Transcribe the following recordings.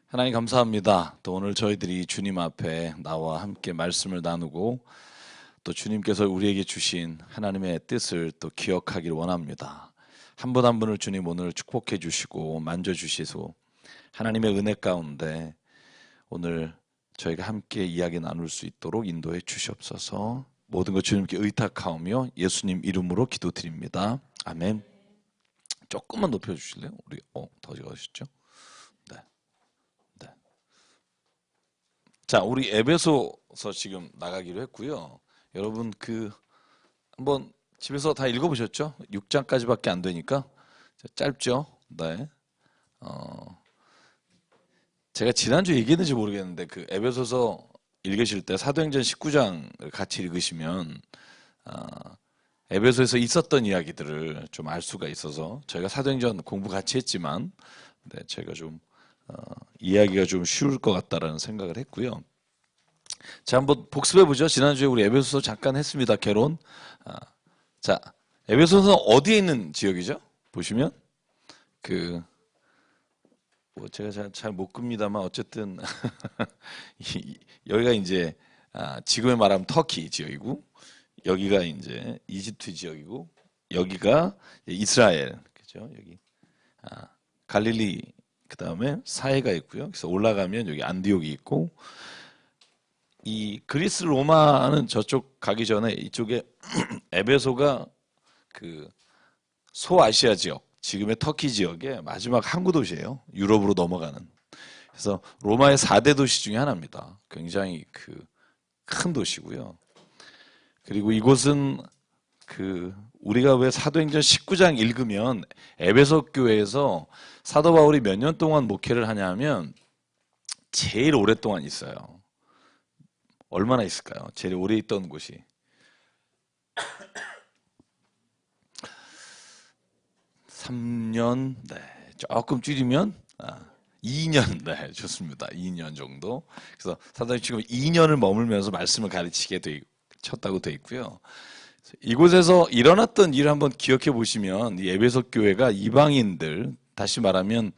하나님 감사합니다. 또 오늘 저희들이 주님 앞에 나와 함께 말씀을 나누고 또 주님께서 우리에게 주신 하나님의 뜻을 또 기억하기를 원합니다. 한 분 한 분을 주님 오늘 축복해 주시고 만져 주시소 하나님의 은혜 가운데 오늘 저희가 함께 이야기 나눌 수 있도록 인도해 주시옵소서. 모든 것 주님께 의탁하오며 예수님 이름으로 기도드립니다. 아멘. 조금만 높여 주실래요? 우리 더 적으시죠? 네. 네. 자, 우리 에베소서 지금 나가기로 했고요. 여러분 한번 집에서 다 읽어보셨죠? 6장까지밖에 안 되니까 짧죠? 네. 제가 지난주에 얘기했는지 모르겠는데 에베소서 읽으실 때 사도행전 19장을 같이 읽으시면 에베소에서 있었던 이야기들을 좀 알 수가 있어서 저희가 사도행전 공부 같이 했지만 네, 제가 좀 이야기가 좀 쉬울 것 같다라는 생각을 했고요. 자, 한번 복습해보죠. 지난주에 우리 에베소서 잠깐 했습니다. 개론. 자, 에베소서는 어디에 있는 지역이죠? 보시면 뭐 제가 잘 못 끕니다만 어쨌든 여기가 이제 지금의 말하면 터키 지역이고 여기가 이제 이집트 지역이고 여기가 이스라엘 그죠? 여기 갈릴리 그 다음에 사해가 있고요. 그래서 올라가면 여기 안디옥이 있고 이 그리스 로마는 저쪽 가기 전에 이쪽에 에베소가 소아시아 지역 지금의 터키 지역의 마지막 항구 도시예요. 유럽으로 넘어가는. 그래서 로마의 4대 도시 중에 하나입니다. 굉장히 큰 도시고요. 그리고 이곳은 우리가 왜 사도행전 19장 읽으면 에베소 교회에서 사도 바울이 몇 년 동안 목회를 하냐면 제일 오랫동안 있어요. 얼마나 있을까요? 제일 오래 있던 곳이 3년, 네, 조금 줄이면 2년, 네, 좋습니다. 2년 정도. 그래서 사도행전 지금 2년을 머물면서 말씀을 가르치게 쳤다고 돼 있고요. 이곳에서 일어났던 일을 한번 기억해 보시면 이 에베소 교회가 이방인들, 다시 말하면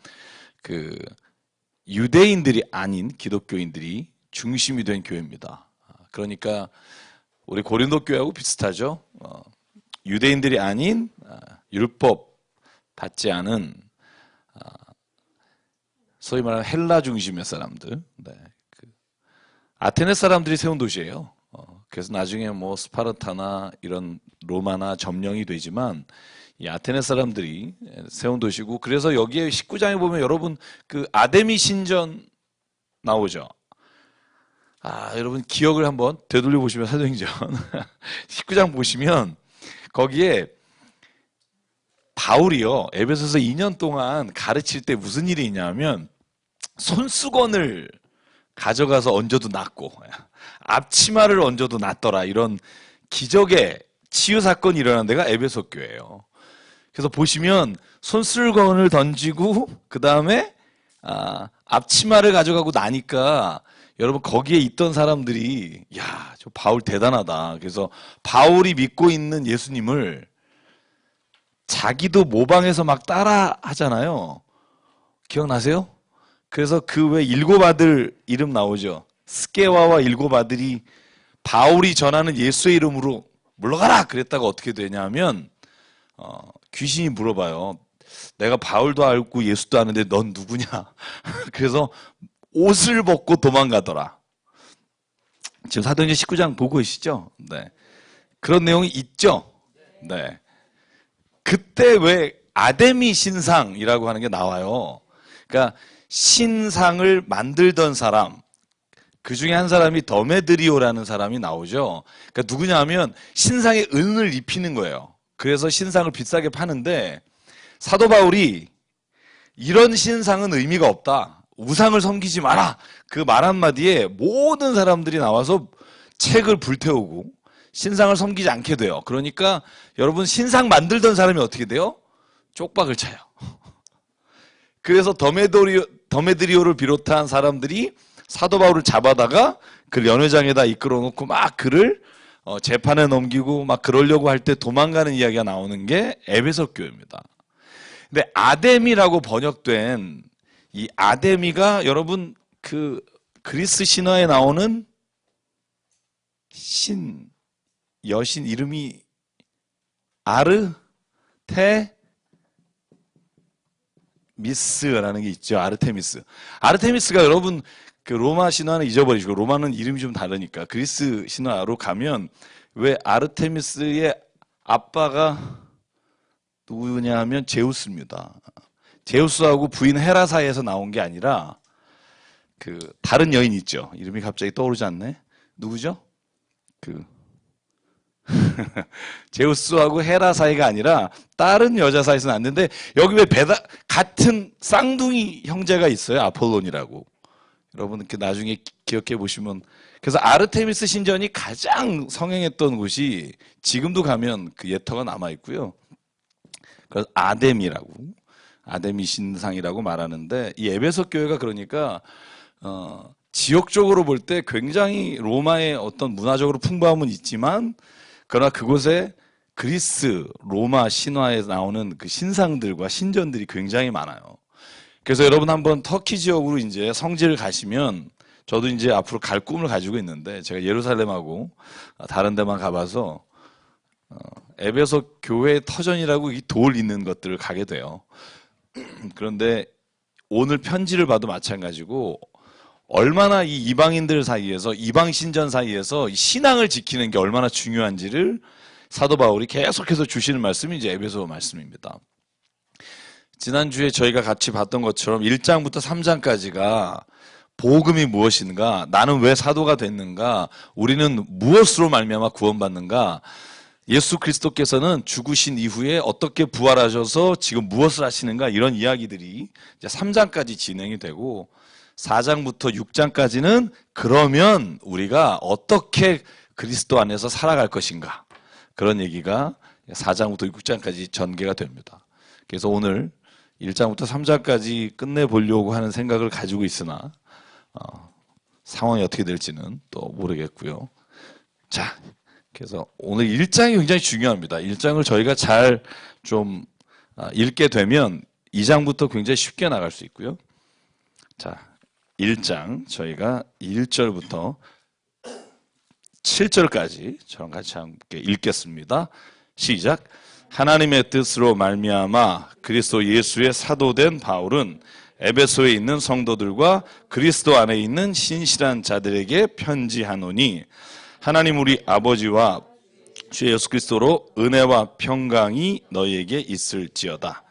유대인들이 아닌 기독교인들이 중심이 된 교회입니다. 그러니까 우리 고린도 교회하고 비슷하죠. 유대인들이 아닌 율법 받지 않은 소위 말하는 헬라 중심의 사람들, 네, 아테네 사람들이 세운 도시예요. 그래서 나중에 뭐 스파르타나 이런 로마나 점령이 되지만 이 아테네 사람들이 세운 도시고 그래서 여기에 19장에 보면 여러분 아데미 신전 나오죠. 여러분 기억을 한번 되돌려 보시면 사도행전 19장 보시면 거기에 바울이요 에베소서 2년 동안 가르칠 때 무슨 일이 있냐면 손수건을 가져가서 얹어도 낫고 앞치마를 얹어도 낫더라 이런 기적의 치유 사건이 일어난 데가 에베소 교회예요. 그래서 보시면 손수건을 던지고 그 다음에 앞치마를 가져가고 나니까 여러분 거기에 있던 사람들이 야, 저 바울 대단하다. 그래서 바울이 믿고 있는 예수님을 자기도 모방해서 막 따라 하잖아요. 기억나세요? 그래서 왜 일곱 아들 이름 나오죠. 스게와와 일곱 아들이 바울이 전하는 예수의 이름으로 물러가라 그랬다가 어떻게 되냐면 귀신이 물어봐요. 내가 바울도 알고 예수도 아는데 넌 누구냐? 그래서 옷을 벗고 도망가더라. 지금 사도행전 19장 보고 계시죠? 네. 그런 내용이 있죠? 네. 그때 왜 아데미 신상이라고 하는 게 나와요. 그러니까 신상을 만들던 사람, 그 중에 한 사람이 더메드리오라는 사람이 나오죠. 그러니까 누구냐 하면 신상에 은을 입히는 거예요. 그래서 신상을 비싸게 파는데 사도 바울이 이런 신상은 의미가 없다. 우상을 섬기지 마라. 그 말 한마디에 모든 사람들이 나와서 책을 불태우고 신상을 섬기지 않게 돼요. 그러니까 여러분 신상 만들던 사람이 어떻게 돼요? 쪽박을 차요. 그래서 더메드리오를 비롯한 사람들이 사도 바울을 잡아다가 그 연회장에다 이끌어 놓고 막 그를 재판에 넘기고 막 그러려고 할 때 도망가는 이야기가 나오는 게 에베소 교회입니다. 근데 아뎀이라고 번역된 이 아데미가 여러분 그 그리스 신화에 나오는 여신 이름이 아르테미스라는 게 있죠. 아르테미스. 아르테미스가 여러분 그 로마 신화는 잊어버리시고, 로마는 이름이 좀 다르니까 그리스 신화로 가면 왜 아르테미스의 아빠가 누구냐 하면 제우스입니다. 제우스하고 부인 헤라 사이에서 나온 게 아니라 그 다른 여인 있죠. 이름이 갑자기 떠오르지 않네. 누구죠? 그 제우스하고 헤라 사이가 아니라 다른 여자 사이에서 났는데, 여기 왜 같은 쌍둥이 형제가 있어요. 아폴론이라고. 여러분 그 나중에 기억해 보시면, 그래서 아르테미스 신전이 가장 성행했던 곳이 지금도 가면 그 예터가 남아 있고요. 그래서 아데미 신상이라고 말하는데, 이 에베소 교회가 그러니까 지역적으로 볼 때 굉장히 로마의 어떤 문화적으로 풍부함은 있지만, 그러나 그곳에 그리스, 로마 신화에 나오는 그 신상들과 신전들이 굉장히 많아요. 그래서 여러분 한번 터키 지역으로 이제 성지를 가시면, 저도 이제 앞으로 갈 꿈을 가지고 있는데, 제가 예루살렘하고 다른 데만 가봐서 에베소 교회 터전이라고 이 돌 있는 것들을 가게 돼요. 그런데 오늘 편지를 봐도 마찬가지고, 얼마나 이 이방인들 사이에서, 이방 신전 사이에서 신앙을 지키는 게 얼마나 중요한지를 사도 바울이 계속해서 주시는 말씀이 이제 에베소 말씀입니다. 지난주에 저희가 같이 봤던 것처럼 1장부터 3장까지가 복음이 무엇인가, 나는 왜 사도가 됐는가, 우리는 무엇으로 말미암아 구원받는가, 예수 그리스도께서는 죽으신 이후에 어떻게 부활하셔서 지금 무엇을 하시는가, 이런 이야기들이 이제 3장까지 진행이 되고, 4장부터 6장까지는 그러면 우리가 어떻게 그리스도 안에서 살아갈 것인가, 그런 얘기가 4장부터 6장까지 전개가 됩니다. 그래서 오늘 1장부터 3장까지 끝내보려고 하는 생각을 가지고 있으나 상황이 어떻게 될지는 또 모르겠고요. 자, 그래서 오늘 1장이 굉장히 중요합니다. 1장을 저희가 잘 좀 읽게 되면 2장부터 굉장히 쉽게 나갈 수 있고요. 자, 1장 저희가 1절부터 7절까지 저랑 같이 함께 읽겠습니다. 시작. 하나님의 뜻으로 말미암아 그리스도 예수의 사도된 바울은 에베소에 있는 성도들과 그리스도 안에 있는 신실한 자들에게 편지하노니, 하나님 우리 아버지와 주 예수 그리스도로 은혜와 평강이 너희에게 있을지어다.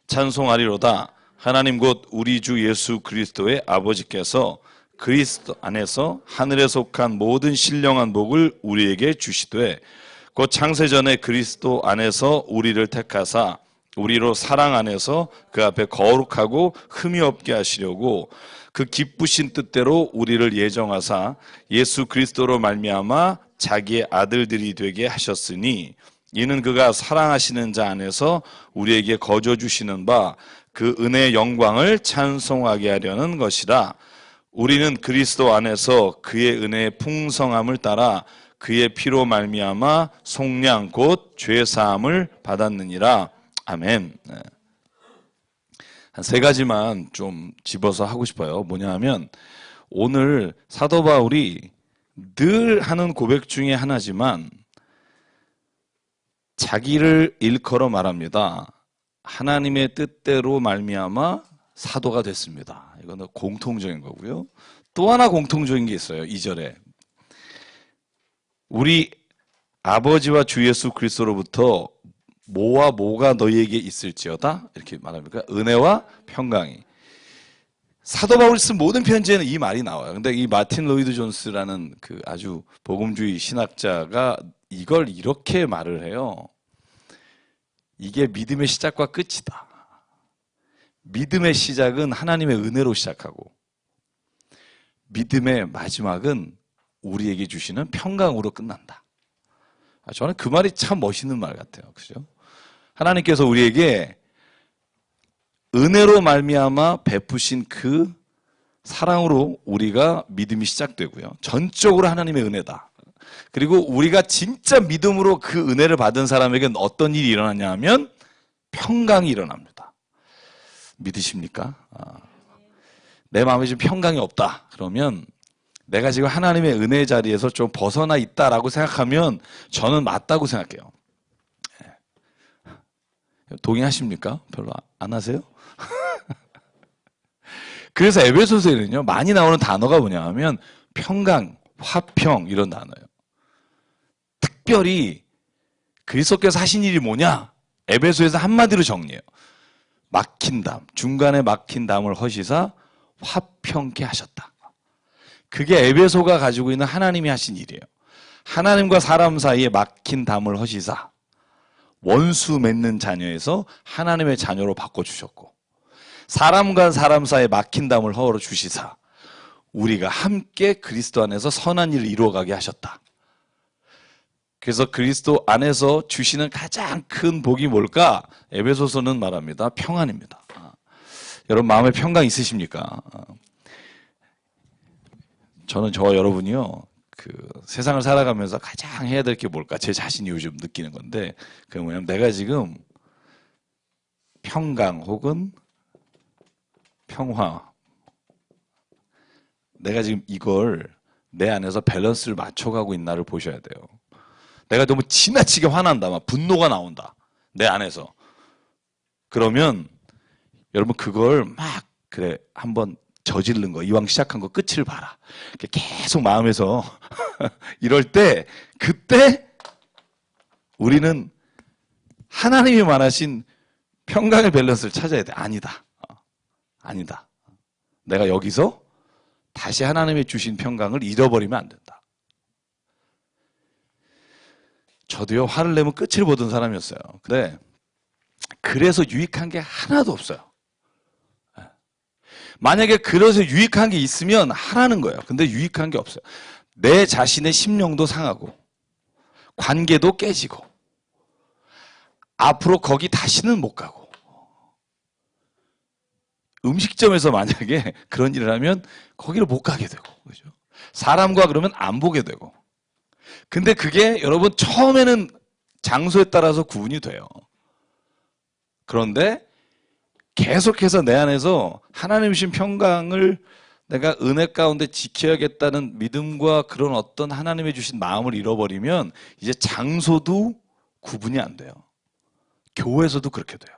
찬송하리로다. 하나님 곧 우리 주 예수 그리스도의 아버지께서 그리스도 안에서 하늘에 속한 모든 신령한 복을 우리에게 주시되, 곧 창세전에 그리스도 안에서 우리를 택하사 우리로 사랑 안에서 그 앞에 거룩하고 흠이 없게 하시려고 그 기쁘신 뜻대로 우리를 예정하사 예수 그리스도로 말미암아 자기의 아들들이 되게 하셨으니, 이는 그가 사랑하시는 자 안에서 우리에게 거저 주시는 바 그 은혜의 영광을 찬송하게 하려는 것이라. 우리는 그리스도 안에서 그의 은혜의 풍성함을 따라 그의 피로 말미암아 속량 곧 죄 사함을 받았느니라. 아멘. 한 세 가지만 좀 집어서 하고 싶어요. 뭐냐 하면, 오늘 사도 바울이 늘 하는 고백 중에 하나지만 자기를 일컬어 말합니다. 하나님의 뜻대로 말미암아 사도가 됐습니다. 이거는 공통적인 거고요. 또 하나 공통적인 게 있어요. 2절에 우리 아버지와 주 예수 그리스도로부터 뭐와 뭐가 너희에게 있을지어다, 이렇게 말합니까? 은혜와 평강이. 사도 바울이 쓴 모든 편지에는 이 말이 나와요. 근데 이 마틴 로이드 존스라는 그 아주 복음주의 신학자가 이걸 이렇게 말을 해요. 이게 믿음의 시작과 끝이다. 믿음의 시작은 하나님의 은혜로 시작하고, 믿음의 마지막은 우리에게 주시는 평강으로 끝난다. 저는 그 말이 참 멋있는 말 같아요. 그죠? 하나님께서 우리에게 은혜로 말미암아 베푸신 그 사랑으로 우리가 믿음이 시작되고요. 전적으로 하나님의 은혜다. 그리고 우리가 진짜 믿음으로 그 은혜를 받은 사람에게는 어떤 일이 일어나냐 하면 평강이 일어납니다. 믿으십니까? 내 마음에 지금 평강이 없다. 그러면 내가 지금 하나님의 은혜 자리에서 좀 벗어나 있다라고 생각하면 저는 맞다고 생각해요. 동의하십니까? 별로 안 하세요? 그래서 에베소서에는요, 많이 나오는 단어가 뭐냐 하면 평강, 화평 이런 단어예요. 특별히 그리스도께서 하신 일이 뭐냐? 에베소에서 한마디로 정리해요. 막힌 담, 중간에 막힌 담을 허시사 화평케 하셨다. 그게 에베소가 가지고 있는 하나님이 하신 일이에요. 하나님과 사람 사이에 막힌 담을 허시사 원수 맺는 자녀에서 하나님의 자녀로 바꿔주셨고, 사람과 사람 사이에 막힌 담을 허물어 주시사 우리가 함께 그리스도 안에서 선한 일을 이루어가게 하셨다. 그래서 그리스도 안에서 주시는 가장 큰 복이 뭘까? 에베소서는 말합니다. 평안입니다. 여러분 마음에 평강 있으십니까? 저는 저와 여러분이요, 세상을 살아가면서 가장 해야 될 게 뭘까? 제 자신이 요즘 느끼는 건데, 그게 뭐냐면 내가 지금 평강 혹은 평화, 내가 지금 이걸 내 안에서 밸런스를 맞춰가고 있나를 보셔야 돼요. 내가 너무 지나치게 화난다, 막 분노가 나온다, 내 안에서. 그러면 여러분 그걸 막 그래 한번 저지른 거, 이왕 시작한 거 끝을 봐라. 계속 마음에서 이럴 때, 그때 우리는 하나님이 말하신 평강의 밸런스를 찾아야 돼. 아니다. 아니다. 내가 여기서 다시 하나님이 주신 평강을 잃어버리면 안 된다. 저도요, 화를 내면 끝을 보던 사람이었어요. 근데 그래서 유익한 게 하나도 없어요. 만약에 그래서 유익한 게 있으면 하라는 거예요. 근데 유익한 게 없어요. 내 자신의 심령도 상하고 관계도 깨지고 앞으로 거기 다시는 못 가고, 음식점에서 만약에 그런 일을 하면 거기를 못 가게 되고, 그죠? 사람과 그러면 안 보게 되고. 근데 그게 여러분 처음에는 장소에 따라서 구분이 돼요. 그런데 계속해서 내 안에서 하나님 주신 평강을 내가 은혜 가운데 지켜야겠다는 믿음과 그런 어떤 하나님의 주신 마음을 잃어버리면 이제 장소도 구분이 안 돼요. 교회에서도 그렇게 돼요.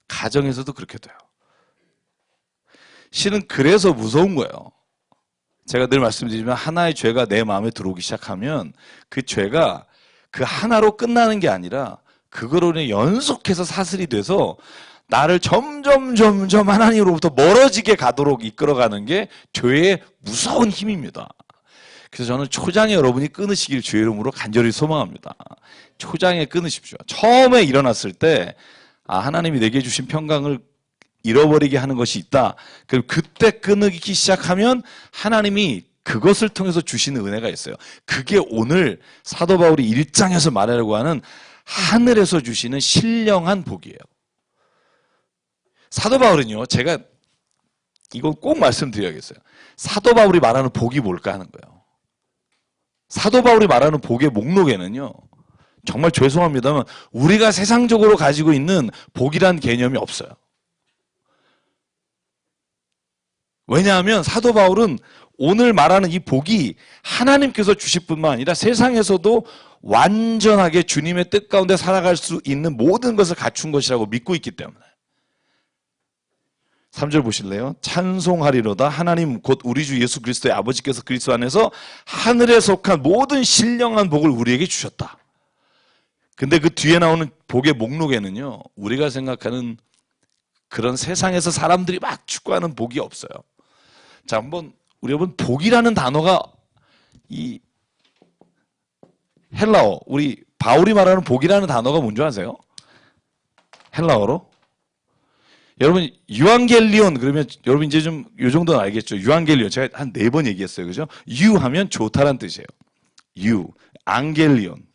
가정에서도 그렇게 돼요. 실은 그래서 무서운 거예요. 제가 늘 말씀드리지만 하나의 죄가 내 마음에 들어오기 시작하면 그 죄가 그 하나로 끝나는 게 아니라 그거로 인해 연속해서 사슬이 돼서 나를 점점 하나님으로부터 멀어지게 가도록 이끌어가는 게 죄의 무서운 힘입니다. 그래서 저는 초장에 여러분이 끊으시길 주의 이름으로 간절히 소망합니다. 초장에 끊으십시오. 처음에 일어났을 때 하나님이 내게 주신 평강을 잃어버리게 하는 것이 있다. 그리고 그때 끊기 시작하면 하나님이 그것을 통해서 주시는 은혜가 있어요. 그게 오늘 사도 바울이 1장에서 말하려고 하는 하늘에서 주시는 신령한 복이에요. 사도 바울은요, 제가 이건 꼭 말씀드려야겠어요. 사도 바울이 말하는 복이 뭘까 하는 거예요. 사도 바울이 말하는 복의 목록에는요, 정말 죄송합니다만 우리가 세상적으로 가지고 있는 복이란 개념이 없어요. 왜냐하면 사도 바울은 오늘 말하는 이 복이 하나님께서 주실 뿐만 아니라 세상에서도 완전하게 주님의 뜻 가운데 살아갈 수 있는 모든 것을 갖춘 것이라고 믿고 있기 때문에. 3절 보실래요? 찬송하리로다 하나님 곧 우리 주 예수 그리스도의 아버지께서 그리스도 안에서 하늘에 속한 모든 신령한 복을 우리에게 주셨다. 근데 그 뒤에 나오는 복의 목록에는요, 우리가 생각하는 그런 세상에서 사람들이 막 추구하는 복이 없어요. 자, 한번 우리 여러분 복이라는 단어가 이 헬라어, 우리 바울이 말하는 복이라는 단어가 뭔지 아세요? 헬라어로? 여러분 유앙겔리온 그러면 여러분 이제 좀 요 정도는 알겠죠? 유앙겔리온 제가 한 4번 얘기했어요. 그죠? 유 하면 좋다란 뜻이에요. 유, 앙겔리온.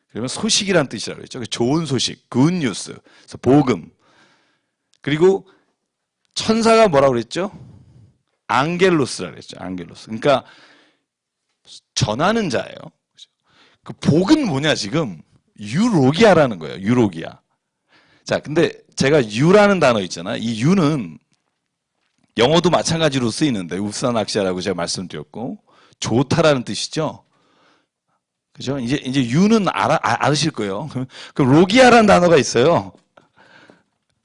그러면 소식이란 뜻이라고 그랬죠. 좋은 소식, 굿 뉴스. 그래서 복음. 그리고 천사가 뭐라고 그랬죠? 앙겔로스라고 그랬죠. 앙겔로스. 그러니까 전하는 자예요. 그 복은 뭐냐 지금? 유로기아라는 거예요. 유로기아. 자, 근데 제가 유라는 단어 있잖아요. 이 유는 영어도 마찬가지로 쓰이는데 웁사낙시아라고 제가 말씀드렸고 좋다라는 뜻이죠. 그죠? 이제 유는 알으실 거예요. 그럼 로기아라는 단어가 있어요.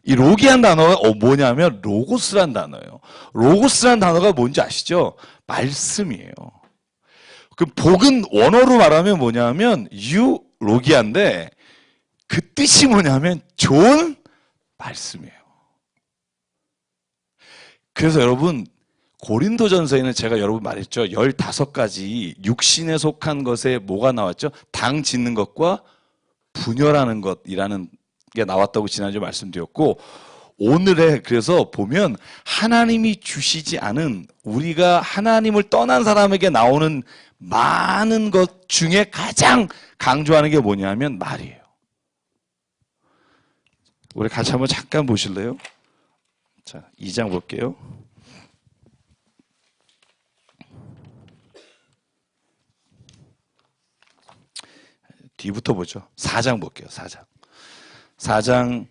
이 로기한 단어가 뭐냐면 로고스란 단어예요. 로고스란 단어가 뭔지 아시죠? 말씀이에요. 그 복은 원어로 말하면 뭐냐면 로기한데 그 뜻이 뭐냐면 좋은 말씀이에요. 그래서 여러분 고린도전서에는 제가 여러분 말했죠. 15가지 육신에 속한 것에 뭐가 나왔죠? 당 짓는 것과 분열하는 것이라는 게 나왔다고 지난주에 말씀드렸고 오늘에 그래서 보면 하나님이 주시지 않은 우리가 하나님을 떠난 사람에게 나오는 많은 것 중에 가장 강조하는 게 뭐냐면 말이에요. 우리 같이 한번 잠깐 보실래요? 자, 2장 볼게요. 뒤부터 보죠. 4장 볼게요. 4장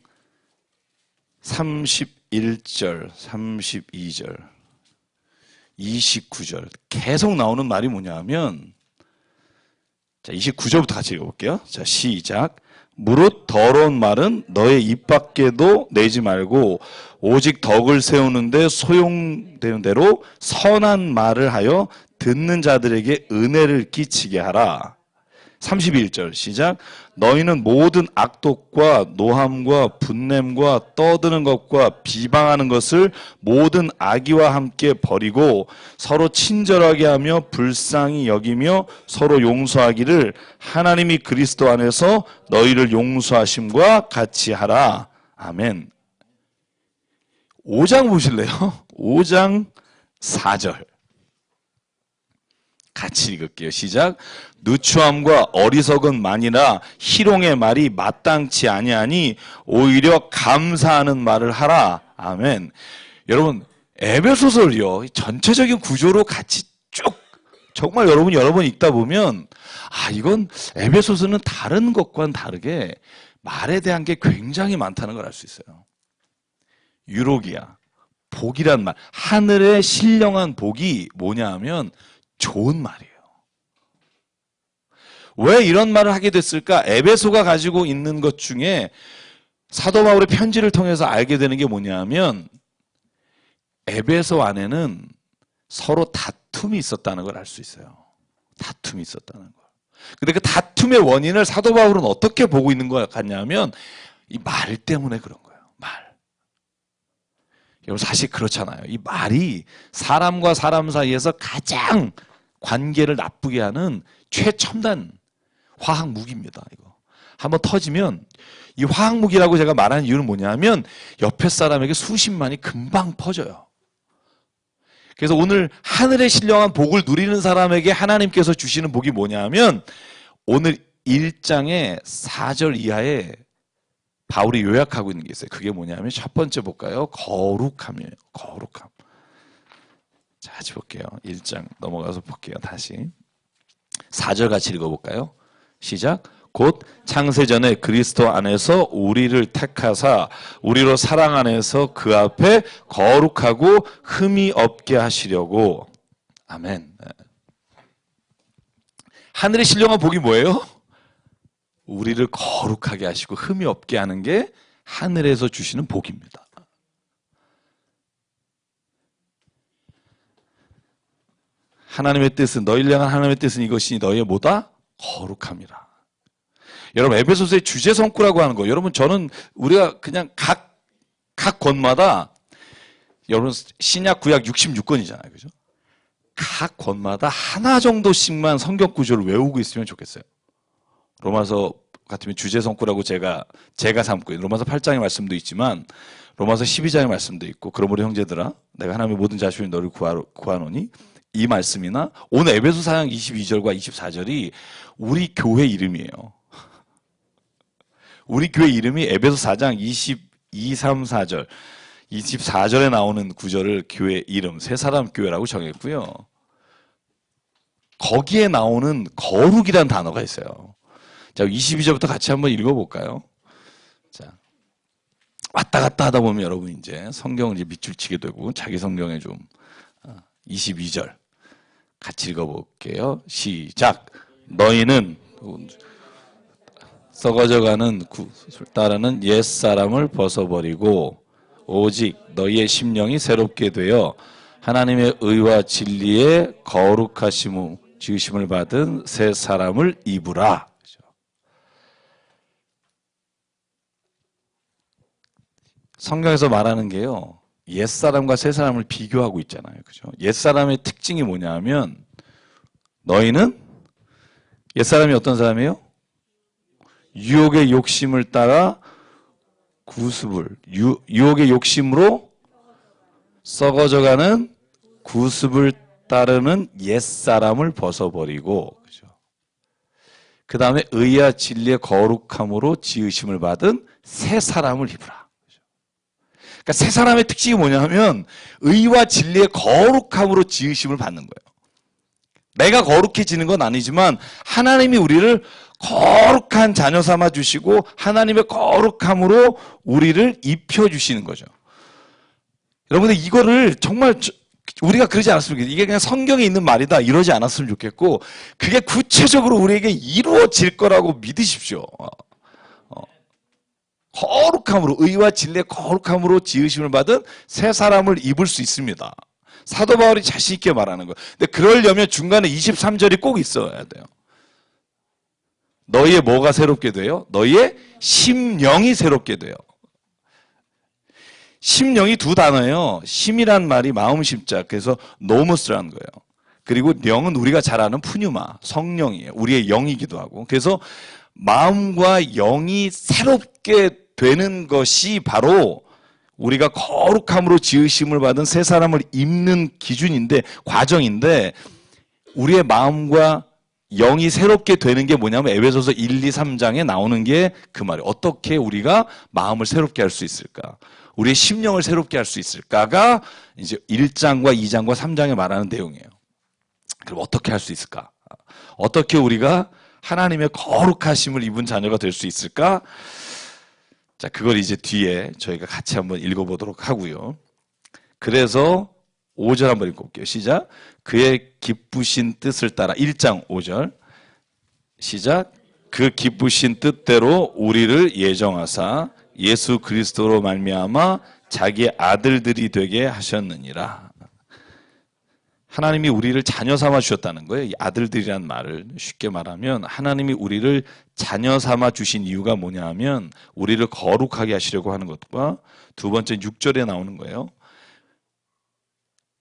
31절, 32절, 29절 계속 나오는 말이 뭐냐면 자, 29절부터 같이 읽어볼게요. 자, 시작. 무릇 더러운 말은 너의 입 밖에도 내지 말고 오직 덕을 세우는데 소용되는 대로 선한 말을 하여 듣는 자들에게 은혜를 끼치게 하라. 31절 시작. 너희는 모든 악독과 노함과 분냄과 떠드는 것과 비방하는 것을 모든 악의와 함께 버리고 서로 친절하게 하며 불쌍히 여기며 서로 용서하기를 하나님이 그리스도 안에서 너희를 용서하심과 같이 하라. 아멘. 5장 보실래요? 5장 4절 같이 읽을게요. 시작. 누추함과 어리석은 말이나 희롱의 말이 마땅치 아니하니 오히려 감사하는 말을 하라. 아멘. 여러분 에베소서를요 전체적인 구조로 같이 쭉 정말 여러 번 읽다 보면 이건 에베소서는 다른 것과는 다르게 말에 대한 게 굉장히 많다는 걸 알 수 있어요. 유로기아 복이란 말 하늘의 신령한 복이 뭐냐 하면 좋은 말이에요. 왜 이런 말을 하게 됐을까? 에베소가 가지고 있는 것 중에 사도 바울의 편지를 통해서 알게 되는 게 뭐냐면 에베소 안에는 서로 다툼이 있었다는 걸 알 수 있어요. 다툼이 있었다는 걸. 근데 그 다툼의 원인을 사도 바울은 어떻게 보고 있는 것 같냐면 이 말 때문에 그런 거예요. 말. 여러분 사실 그렇잖아요. 이 말이 사람과 사람 사이에서 가장 관계를 나쁘게 하는 최첨단 화학 무기입니다. 이거 한번 터지면 이 화학 무기라고 제가 말하는 이유는 뭐냐면 옆에 사람에게 수십만이 금방 퍼져요. 그래서 오늘 하늘의 신령한 복을 누리는 사람에게 하나님께서 주시는 복이 뭐냐면 오늘 1장의 4절 이하에 바울이 요약하고 있는 게 있어요. 그게 뭐냐면 첫 번째 볼까요? 거룩함이에요. 거룩함. 자, 같이 볼게요. 1장 넘어가서 볼게요. 다시 4절 같이 읽어볼까요? 시작. 곧 창세전에 그리스도 안에서 우리를 택하사 우리로 사랑 안에서 그 앞에 거룩하고 흠이 없게 하시려고. 아멘. 하늘의 신령한 복이 뭐예요? 우리를 거룩하게 하시고 흠이 없게 하는 게 하늘에서 주시는 복입니다. 하나님의 뜻은 너희를 향한 하나님의 뜻은 이것이니 너희의 뭐다? 거룩함이라. 여러분 에베소서의 주제 성구라고 하는 거 여러분 저는 우리가 그냥 각 권마다 여러분 신약 구약 66권이잖아요. 그죠? 각 권마다 하나 정도씩만 성경 구조를 외우고 있으면 좋겠어요. 로마서 같으면 주제 성구라고 제가 삼고 있는 로마서 8장의 말씀도 있지만 로마서 12장의 말씀도 있고 그러므로 형제들아 내가 하나님의 모든 자식을 너를 구하노니 이 말씀이나 오늘 에베소 4장 22절과 24절이 우리 교회 이름이에요. 우리 교회 이름이 에베소 4장 22, 3, 4절 24절에 나오는 구절을 교회 이름 세 사람 교회라고 정했고요. 거기에 나오는 거룩이란 단어가 있어요. 자, 22절부터 같이 한번 읽어볼까요? 자, 왔다 갔다 하다 보면 여러분 이제 성경을 이제 밑줄 치게 되고 자기 성경에 좀 22절 같이 읽어볼게요. 시작. 너희는 썩어져가는 구슬 따르는 옛사람을 벗어버리고 오직 너희의 심령이 새롭게 되어 하나님의 의와 진리의 거룩하심을 지으심을 받은 새 사람을 입으라. 성경에서 말하는 게요, 옛사람과 새사람을 비교하고 있잖아요. 그죠? 옛사람의 특징이 뭐냐 하면, 너희는, 옛사람이 어떤 사람이에요? 유혹의 욕심을 따라 유혹의 욕심으로 썩어져가는 구습을 따르는 옛사람을 벗어버리고, 그죠? 그 다음에 의와 진리의 거룩함으로 지으심을 받은 새 사람을 입으라. 그러니까 새 사람의 특징이 뭐냐 하면 의와 진리의 거룩함으로 지으심을 받는 거예요. 내가 거룩해지는 건 아니지만 하나님이 우리를 거룩한 자녀 삼아 주시고 하나님의 거룩함으로 우리를 입혀주시는 거죠. 여러분들 이거를 정말 우리가 그러지 않았으면 좋겠어요. 이게 그냥 성경에 있는 말이다 이러지 않았으면 좋겠고 그게 구체적으로 우리에게 이루어질 거라고 믿으십시오. 거룩함으로 의와 진리의 거룩함으로 지으심을 받은 새 사람을 입을 수 있습니다. 사도 바울이 자신 있게 말하는 거예요. 근데 그러려면 중간에 23절이 꼭 있어야 돼요. 너희의 뭐가 새롭게 돼요? 너희의 심령이 새롭게 돼요. 심령이 두 단어예요. 심이란 말이 마음 심자, 그래서 노무스라는 거예요. 그리고 영은 우리가 잘 아는 푸뉴마, 성령이에요. 우리의 영이기도 하고. 그래서 마음과 영이 새롭게 되는 것이 바로 우리가 거룩함으로 지으심을 받은 새 사람을 입는 기준인데, 과정인데, 우리의 마음과 영이 새롭게 되는 게 뭐냐면 에베소서 1, 2, 3장에 나오는 게 그 말이에요. 어떻게 우리가 마음을 새롭게 할 수 있을까? 우리의 심령을 새롭게 할 수 있을까가 이제 1장과 2장과 3장에 말하는 내용이에요. 그럼 어떻게 할 수 있을까? 어떻게 우리가 하나님의 거룩하심을 입은 자녀가 될 수 있을까? 자, 그걸 이제 뒤에 저희가 같이 한번 읽어보도록 하고요. 그래서 5절 한번 읽어볼게요. 시작. 그의 기쁘신 뜻을 따라 1장 5절 시작. 그 기쁘신 뜻대로 우리를 예정하사 예수 그리스도로 말미암아 자기의 아들들이 되게 하셨느니라. 하나님이 우리를 자녀 삼아 주셨다는 거예요. 이 아들들이란 말을 쉽게 말하면 하나님이 우리를 자녀 삼아 주신 이유가 뭐냐 하면 우리를 거룩하게 하시려고 하는 것과 두 번째 6절에 나오는 거예요.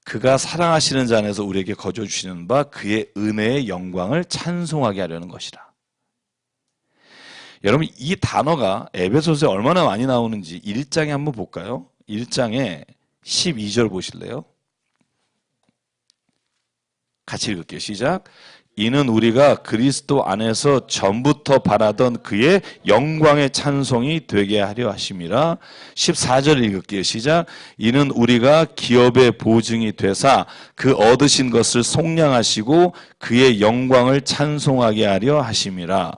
그가 사랑하시는 자 안에서 우리에게 거저 주시는 바 그의 은혜의 영광을 찬송하게 하려는 것이라. 여러분 이 단어가 에베소서에 얼마나 많이 나오는지 1장에 한번 볼까요? 1장에 12절 보실래요? 같이 읽을게요. 시작. 이는 우리가 그리스도 안에서 전부터 바라던 그의 영광의 찬송이 되게 하려 하심이라. 14절 읽을게요. 시작. 이는 우리가 기업의 보증이 되사 그 얻으신 것을 속량하시고 그의 영광을 찬송하게 하려 하심이라.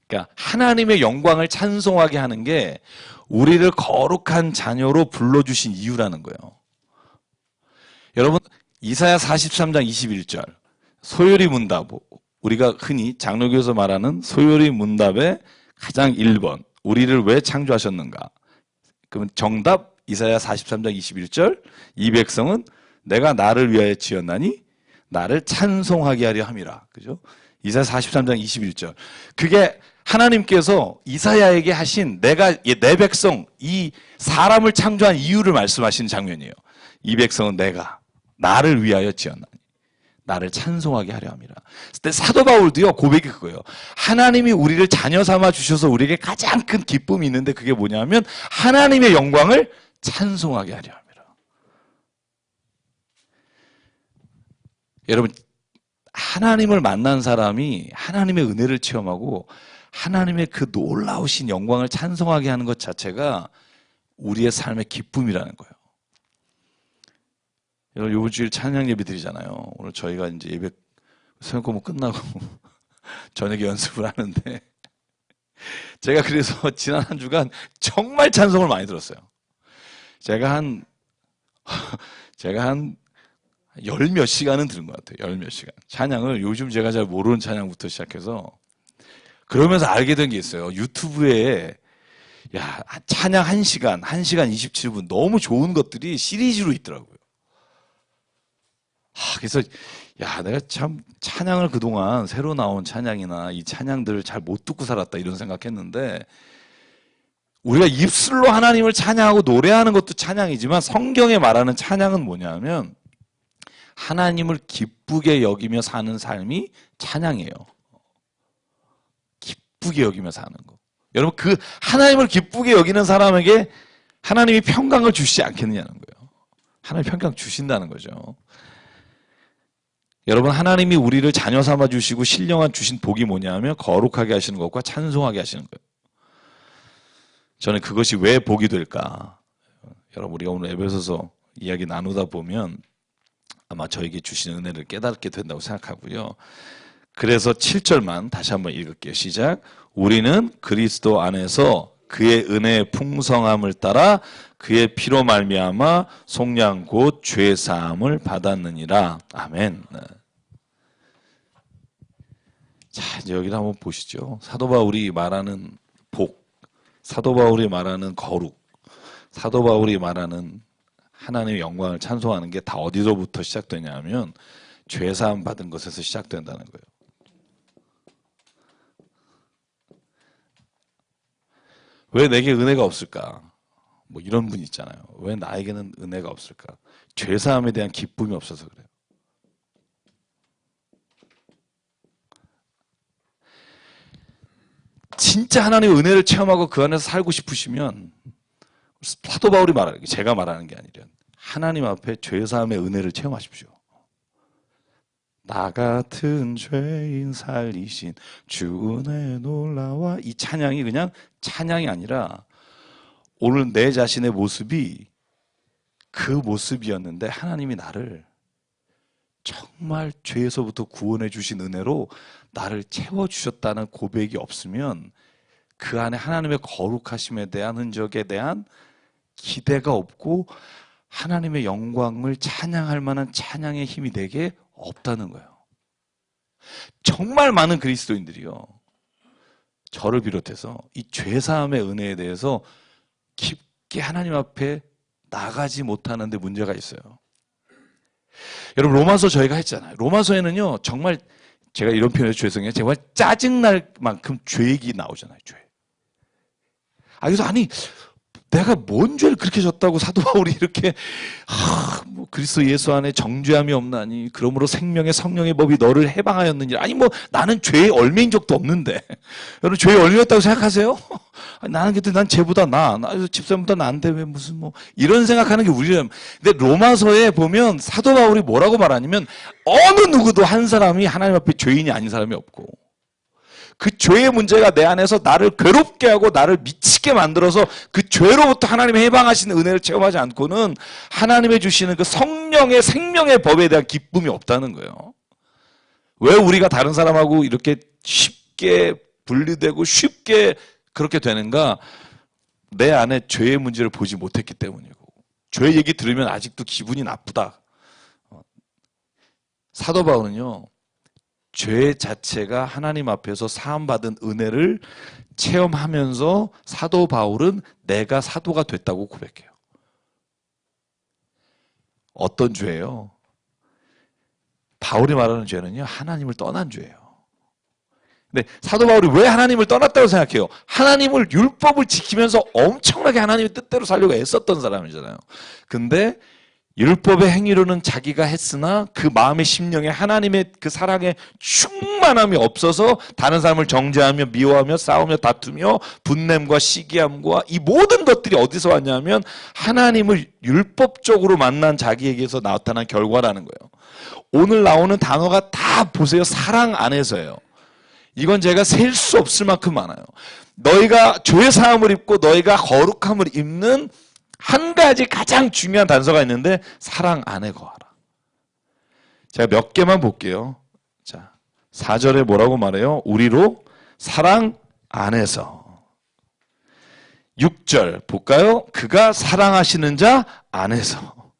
그러니까 하나님의 영광을 찬송하게 하는 게 우리를 거룩한 자녀로 불러주신 이유라는 거예요. 여러분 이사야 43장 21절 소요리 문답, 우리가 흔히 장로교에서 말하는 소요리 문답의 가장 1번 우리를 왜 창조하셨는가? 그러면 정답 이사야 43장 21절 이 백성은 내가 나를 위하여 지었나니 나를 찬송하게 하려 함이라. 그죠? 이사야 43장 21절 그게 하나님께서 이사야에게 하신 내가 내 백성 이 사람을 창조한 이유를 말씀하시는 장면이에요. 이 백성은 내가 나를 위하여 지었나니 나를 찬송하게 하려 함이라. 근데 사도 바울도요 고백이 그거예요. 하나님이 우리를 자녀 삼아 주셔서 우리에게 가장 큰 기쁨이 있는데 그게 뭐냐면 하나님의 영광을 찬송하게 하려 함이라. 여러분 하나님을 만난 사람이 하나님의 은혜를 체험하고 하나님의 그 놀라우신 영광을 찬송하게 하는 것 자체가 우리의 삶의 기쁨이라는 거예요. 여러분 이번 주일 찬양 예배 드리잖아요. 오늘 저희가 이제 예배 새벽 공부 끝나고 저녁에 연습을 하는데 제가 그래서 지난 한 주간 정말 찬송을 많이 들었어요. 제가 한 열 몇 시간은 들은 것 같아요. 열 몇 시간. 찬양을 요즘 제가 잘 모르는 찬양부터 시작해서 그러면서 알게 된 게 있어요. 유튜브에 야, 찬양 1시간 27분 너무 좋은 것들이 시리즈로 있더라고요. 그래서 야, 내가 참 찬양을 그동안 새로 나온 찬양이나 이 찬양들을 잘 못 듣고 살았다 이런 생각했는데 우리가 입술로 하나님을 찬양하고 노래하는 것도 찬양이지만 성경에 말하는 찬양은 뭐냐면 하나님을 기쁘게 여기며 사는 삶이 찬양이에요. 기쁘게 여기며 사는 거. 여러분 그 하나님을 기쁘게 여기는 사람에게 하나님이 평강을 주시지 않겠느냐는 거예요. 하나님 평강 주신다는 거죠. 여러분 하나님이 우리를 자녀 삼아 주시고 신령한 주신 복이 뭐냐면 거룩하게 하시는 것과 찬송하게 하시는 거예요. 저는 그것이 왜 복이 될까? 여러분 우리가 오늘 에베소서 이야기 나누다 보면 아마 저에게 주신 은혜를 깨닫게 된다고 생각하고요. 그래서 7절만 다시 한번 읽을게요. 시작. 우리는 그리스도 안에서 그의 은혜의 풍성함을 따라 그의 피로 말미암아 속량 곧 죄 사함을 받았느니라. 아멘. 자, 이제 여기를 한번 보시죠. 사도 바울이 말하는 복, 사도 바울이 말하는 거룩, 사도 바울이 말하는 하나님의 영광을 찬송하는 게 다 어디서부터 시작되냐면 죄 사함 받은 것에서 시작된다는 거예요. 왜 내게 은혜가 없을까? 뭐 이런 분 있잖아요. 왜 나에게는 은혜가 없을까? 죄사함에 대한 기쁨이 없어서 그래요. 진짜 하나님의 은혜를 체험하고 그 안에서 살고 싶으시면 사도 바울이 말하는 게 제가 말하는 게 아니라 하나님 앞에 죄사함의 은혜를 체험하십시오. 나 같은 죄인 살리신 주 은혜 놀라와 이 찬양이 그냥 찬양이 아니라 오늘 내 자신의 모습이 그 모습이었는데 하나님이 나를 정말 죄에서부터 구원해 주신 은혜로 나를 채워주셨다는 고백이 없으면 그 안에 하나님의 거룩하심에 대한 흔적에 대한 기대가 없고 하나님의 영광을 찬양할 만한 찬양의 힘이 되게 없다는 거예요. 정말 많은 그리스도인들이요. 저를 비롯해서 이 죄사함의 은혜에 대해서 깊게 하나님 앞에 나가지 못하는 데 문제가 있어요. 여러분 로마서 저희가 했잖아요. 로마서에는요. 정말 제가 이런 표현해서 죄송해요. 정말 짜증날 만큼 죄 얘기 나오잖아요. 죄. 그래서 아니 내가 뭔 죄를 그렇게 졌다고 사도 바울이 이렇게 뭐 그리스도 예수 안에 정죄함이 없나니 그러므로 생명의 성령의 법이 너를 해방하였느니라. 아니 뭐 나는 죄에 얽매인 적도 없는데 여러분 죄에 얽매였다고 생각하세요? 나는 그때 난 쟤보다 나 집사람보다 나은데 왜 무슨 뭐 이런 생각하는 게 우리는. 근데 로마서에 보면 사도 바울이 뭐라고 말하냐면 어느 누구도 한 사람이 하나님 앞에 죄인이 아닌 사람이 없고 그 죄의 문제가 내 안에서 나를 괴롭게 하고 나를 미치게 만들어서 그 죄로부터 하나님의 해방하시는 은혜를 체험하지 않고는 하나님의 주시는 그 성령의 생명의 법에 대한 기쁨이 없다는 거예요. 왜 우리가 다른 사람하고 이렇게 쉽게 분리되고 쉽게 그렇게 되는가? 내 안에 죄의 문제를 보지 못했기 때문이고 죄 얘기 들으면 아직도 기분이 나쁘다. 사도 바울은요. 죄 자체가 하나님 앞에서 사함받은 은혜를 체험하면서 사도 바울은 내가 사도가 됐다고 고백해요. 어떤 죄예요? 바울이 말하는 죄는요, 하나님을 떠난 죄예요. 근데 사도 바울이 왜 하나님을 떠났다고 생각해요? 하나님을 율법을 지키면서 엄청나게 하나님의 뜻대로 살려고 애썼던 사람이잖아요. 근데 율법의 행위로는 자기가 했으나 그 마음의 심령에 하나님의 그 사랑의 충만함이 없어서 다른 사람을 정죄하며 미워하며 싸우며 다투며 분냄과 시기함과 이 모든 것들이 어디서 왔냐면 하나님을 율법적으로 만난 자기에게서 나타난 결과라는 거예요. 오늘 나오는 단어가 다 보세요. 사랑 안에서예요. 이건 제가 셀 수 없을 만큼 많아요. 너희가 죄 사함을 입고 너희가 거룩함을 입는 한 가지 가장 중요한 단서가 있는데 사랑 안에 거하라. 제가 몇 개만 볼게요. 자, 4절에 뭐라고 말해요? 우리로 사랑 안에서. 6절 볼까요? 그가 사랑하시는 자 안에서.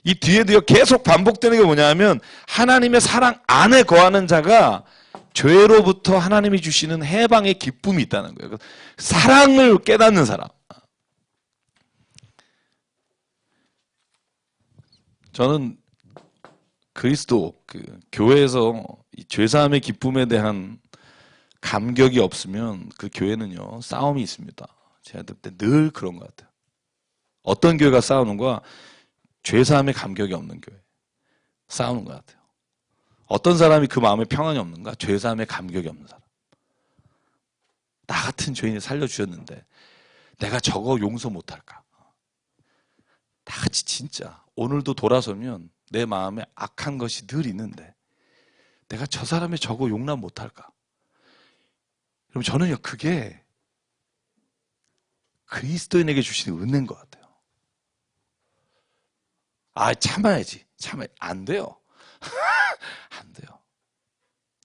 이 뒤에도요 계속 반복되는 게 뭐냐면 하나님의 사랑 안에 거하는 자가 죄로부터 하나님이 주시는 해방의 기쁨이 있다는 거예요. 사랑을 깨닫는 사람. 저는 그리스도 교회에서 이 죄사함의 기쁨에 대한 감격이 없으면 그 교회는요 싸움이 있습니다. 제가 볼 때 늘 그런 것 같아요. 어떤 교회가 싸우는 거야? 죄사함의 감격이 없는 교회 싸우는 것 같아요. 어떤 사람이 그 마음에 평안이 없는가? 죄사함의 감격이 없는 사람. 나 같은 죄인을 살려주셨는데 내가 저거 용서 못할까? 다같이 진짜 오늘도 돌아서면 내 마음에 악한 것이 늘 있는데 내가 저 사람의 저거 용납 못할까? 그럼 저는요 그게 그리스도인에게 주시는 은혜인 것 같아요. 참아야지. 안 돼요. 안 돼요.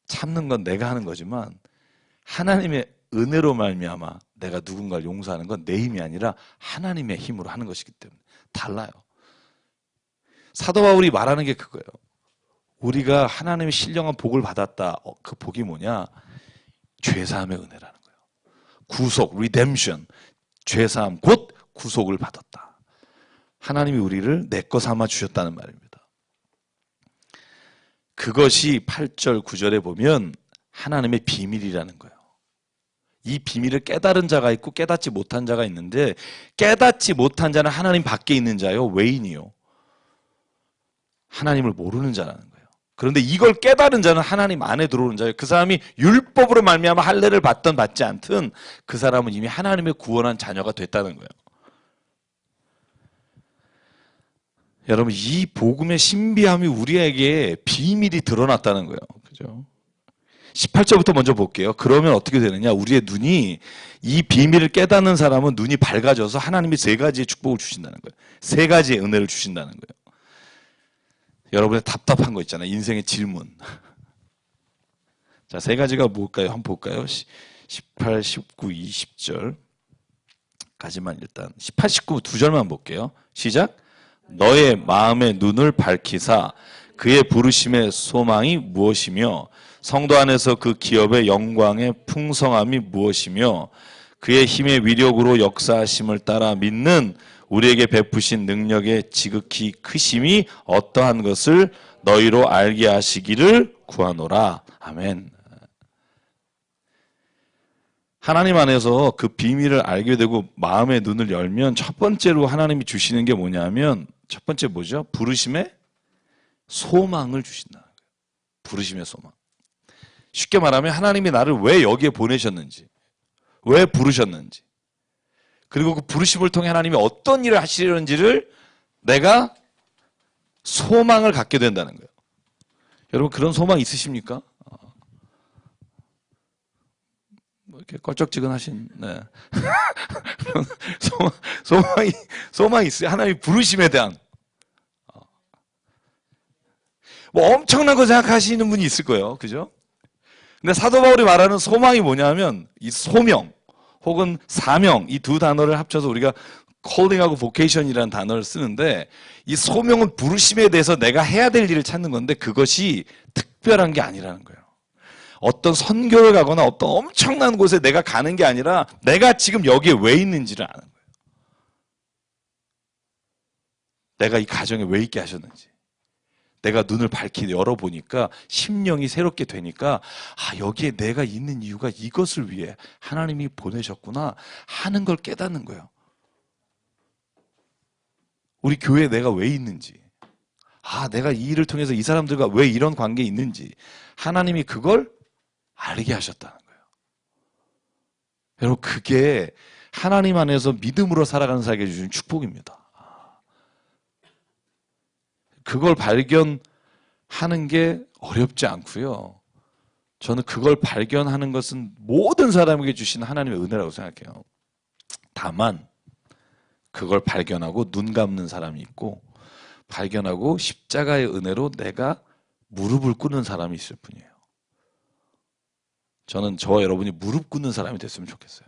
참는 건 내가 하는 거지만 하나님의 은혜로 말미암아 내가 누군가를 용서하는 건 내 힘이 아니라 하나님의 힘으로 하는 것이기 때문에 달라요. 사도 바울이 말하는 게 그거예요. 우리가 하나님의 신령한 복을 받았다. 그 복이 뭐냐? 죄사함의 은혜라는 거예요. 구속, redemption. 죄사함 곧 구속을 받았다. 하나님이 우리를 내 거 삼아 주셨다는 말입니다. 그것이 8절 9절에 보면 하나님의 비밀이라는 거예요. 이 비밀을 깨달은 자가 있고 깨닫지 못한 자가 있는데 깨닫지 못한 자는 하나님 밖에 있는 자요. 외인이요. 하나님을 모르는 자라는 거예요. 그런데 이걸 깨달은 자는 하나님 안에 들어오는 자예요. 그 사람이 율법으로 말미암아 할례를 받든 받지 않든 그 사람은 이미 하나님의 구원한 자녀가 됐다는 거예요. 여러분 이 복음의 신비함이 우리에게 비밀이 드러났다는 거예요. 그죠? 18절부터 먼저 볼게요. 그러면 어떻게 되느냐? 우리의 눈이 이 비밀을 깨닫는 사람은 눈이 밝아져서 하나님이 세 가지의 축복을 주신다는 거예요. 세 가지의 은혜를 주신다는 거예요. 여러분의 답답한 거 있잖아요. 인생의 질문. 자, 세 가지가 뭘까요? 한번 볼까요? 18, 19, 20절 까지만 일단 18, 19 두 절만 볼게요. 시작. 너의 마음의 눈을 밝히사 그의 부르심의 소망이 무엇이며 성도 안에서 그 기업의 영광의 풍성함이 무엇이며 그의 힘의 위력으로 역사하심을 따라 믿는 우리에게 베푸신 능력의 지극히 크심이 어떠한 것을 너희로 알게 하시기를 구하노라. 아멘. 하나님 안에서 그 비밀을 알게 되고 마음의 눈을 열면 첫 번째로 하나님이 주시는 게 뭐냐면 첫 번째 뭐죠? 부르심의 소망을 주신다는 거예요. 부르심의 소망. 쉽게 말하면 하나님이 나를 왜 여기에 보내셨는지, 왜 부르셨는지, 그리고 그 부르심을 통해 하나님이 어떤 일을 하시려는지를 내가 소망을 갖게 된다는 거예요. 여러분 그런 소망 있으십니까? 이렇게 껄쩍지근하신, 네. 소망이 있어요. 하나님이 부르심에 대한. 뭐 엄청난 거 생각하시는 분이 있을 거예요. 그죠? 근데 사도 바울이 말하는 소망이 뭐냐면 이 소명 혹은 사명 이 두 단어를 합쳐서 우리가 calling하고 vocation이라는 단어를 쓰는데 이 소명은 부르심에 대해서 내가 해야 될 일을 찾는 건데 그것이 특별한 게 아니라는 거예요. 어떤 선교를 가거나 어떤 엄청난 곳에 내가 가는 게 아니라 내가 지금 여기에 왜 있는지를 아는 거예요. 내가 이 가정에 왜 있게 하셨는지. 내가 눈을 밝히 열어보니까 심령이 새롭게 되니까 여기에 내가 있는 이유가 이것을 위해 하나님이 보내셨구나 하는 걸 깨닫는 거예요. 우리 교회에 내가 왜 있는지, 내가 이 일을 통해서 이 사람들과 왜 이런 관계에 있는지 하나님이 그걸 알게 하셨다는 거예요. 여러분 그게 하나님 안에서 믿음으로 살아가는 자에게 주신 축복입니다. 그걸 발견하는 게 어렵지 않고요. 저는 그걸 발견하는 것은 모든 사람에게 주신 하나님의 은혜라고 생각해요. 다만 그걸 발견하고 눈 감는 사람이 있고 발견하고 십자가의 은혜로 내가 무릎을 꿇는 사람이 있을 뿐이에요. 저는 저와 여러분이 무릎 꿇는 사람이 됐으면 좋겠어요.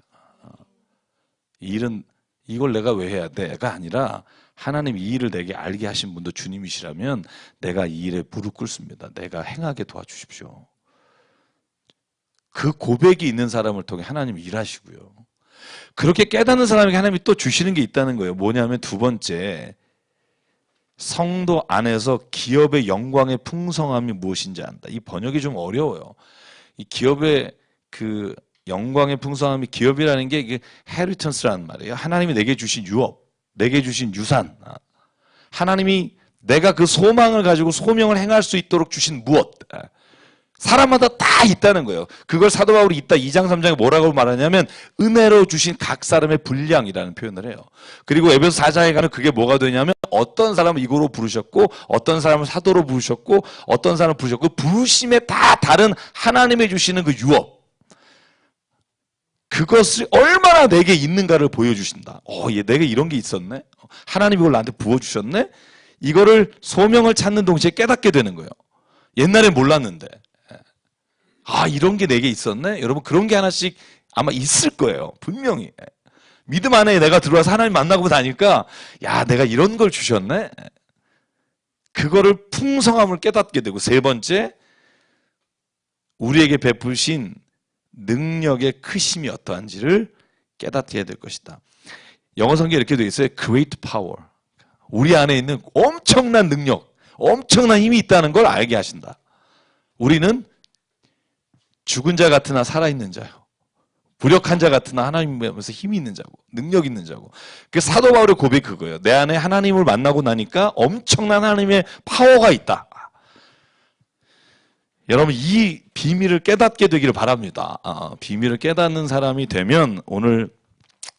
이 일은 이걸 내가 왜 해야 돼가 아니라 하나님 이 일을 내게 알게 하신 분도 주님이시라면 내가 이 일에 무릎 꿇습니다. 내가 행하게 도와주십시오. 그 고백이 있는 사람을 통해 하나님이 일하시고요. 그렇게 깨닫는 사람에게 하나님이 또 주시는 게 있다는 거예요. 뭐냐면 두 번째, 성도 안에서 기업의 영광의 풍성함이 무엇인지 안다. 이 번역이 좀 어려워요. 이 기업의 그 영광의 풍성함이, 기업이라는 게 이게 헤리턴스라는 말이에요. 하나님이 내게 주신 유업, 내게 주신 유산. 하나님이 내가 그 소망을 가지고 소명을 행할 수 있도록 주신 무엇. 사람마다 다 있다는 거예요. 그걸 사도 바울이 있다 2장 3장에 뭐라고 말하냐면 은혜로 주신 각 사람의 분량이라는 표현을 해요. 그리고 에베소 4장에 가면 그게 뭐가 되냐면 어떤 사람을 이고로 부르셨고 어떤 사람을 사도로 부르셨고 어떤 사람을 부르셨고 부르심에 다 다른 하나님이 주시는 그 유업, 그것이 얼마나 내게 있는가를 보여주신다. 얘 내게 이런 게 있었네. 하나님이 이걸 나한테 부어주셨네. 이거를 소명을 찾는 동시에 깨닫게 되는 거예요. 옛날엔 몰랐는데. 이런 게 내게 있었네? 여러분, 그런 게 하나씩 아마 있을 거예요. 분명히. 믿음 안에 내가 들어와서 하나님 만나고 다니까, 야, 내가 이런 걸 주셨네? 그거를 풍성함을 깨닫게 되고, 세 번째, 우리에게 베푸신 능력의 크심이 어떠한지를 깨닫게 될 것이다. 영어 성경에 이렇게 되어 있어요. Great power. 우리 안에 있는 엄청난 능력, 엄청난 힘이 있다는 걸 알게 하신다. 우리는 죽은 자 같으나 살아있는 자요. 무력한 자 같으나 하나님에서 힘이 있는 자고 능력 있는 자고. 그 사도 바울의 고백이 그거예요. 내 안에 하나님을 만나고 나니까 엄청난 하나님의 파워가 있다. 여러분, 이 비밀을 깨닫게 되기를 바랍니다. 비밀을 깨닫는 사람이 되면 오늘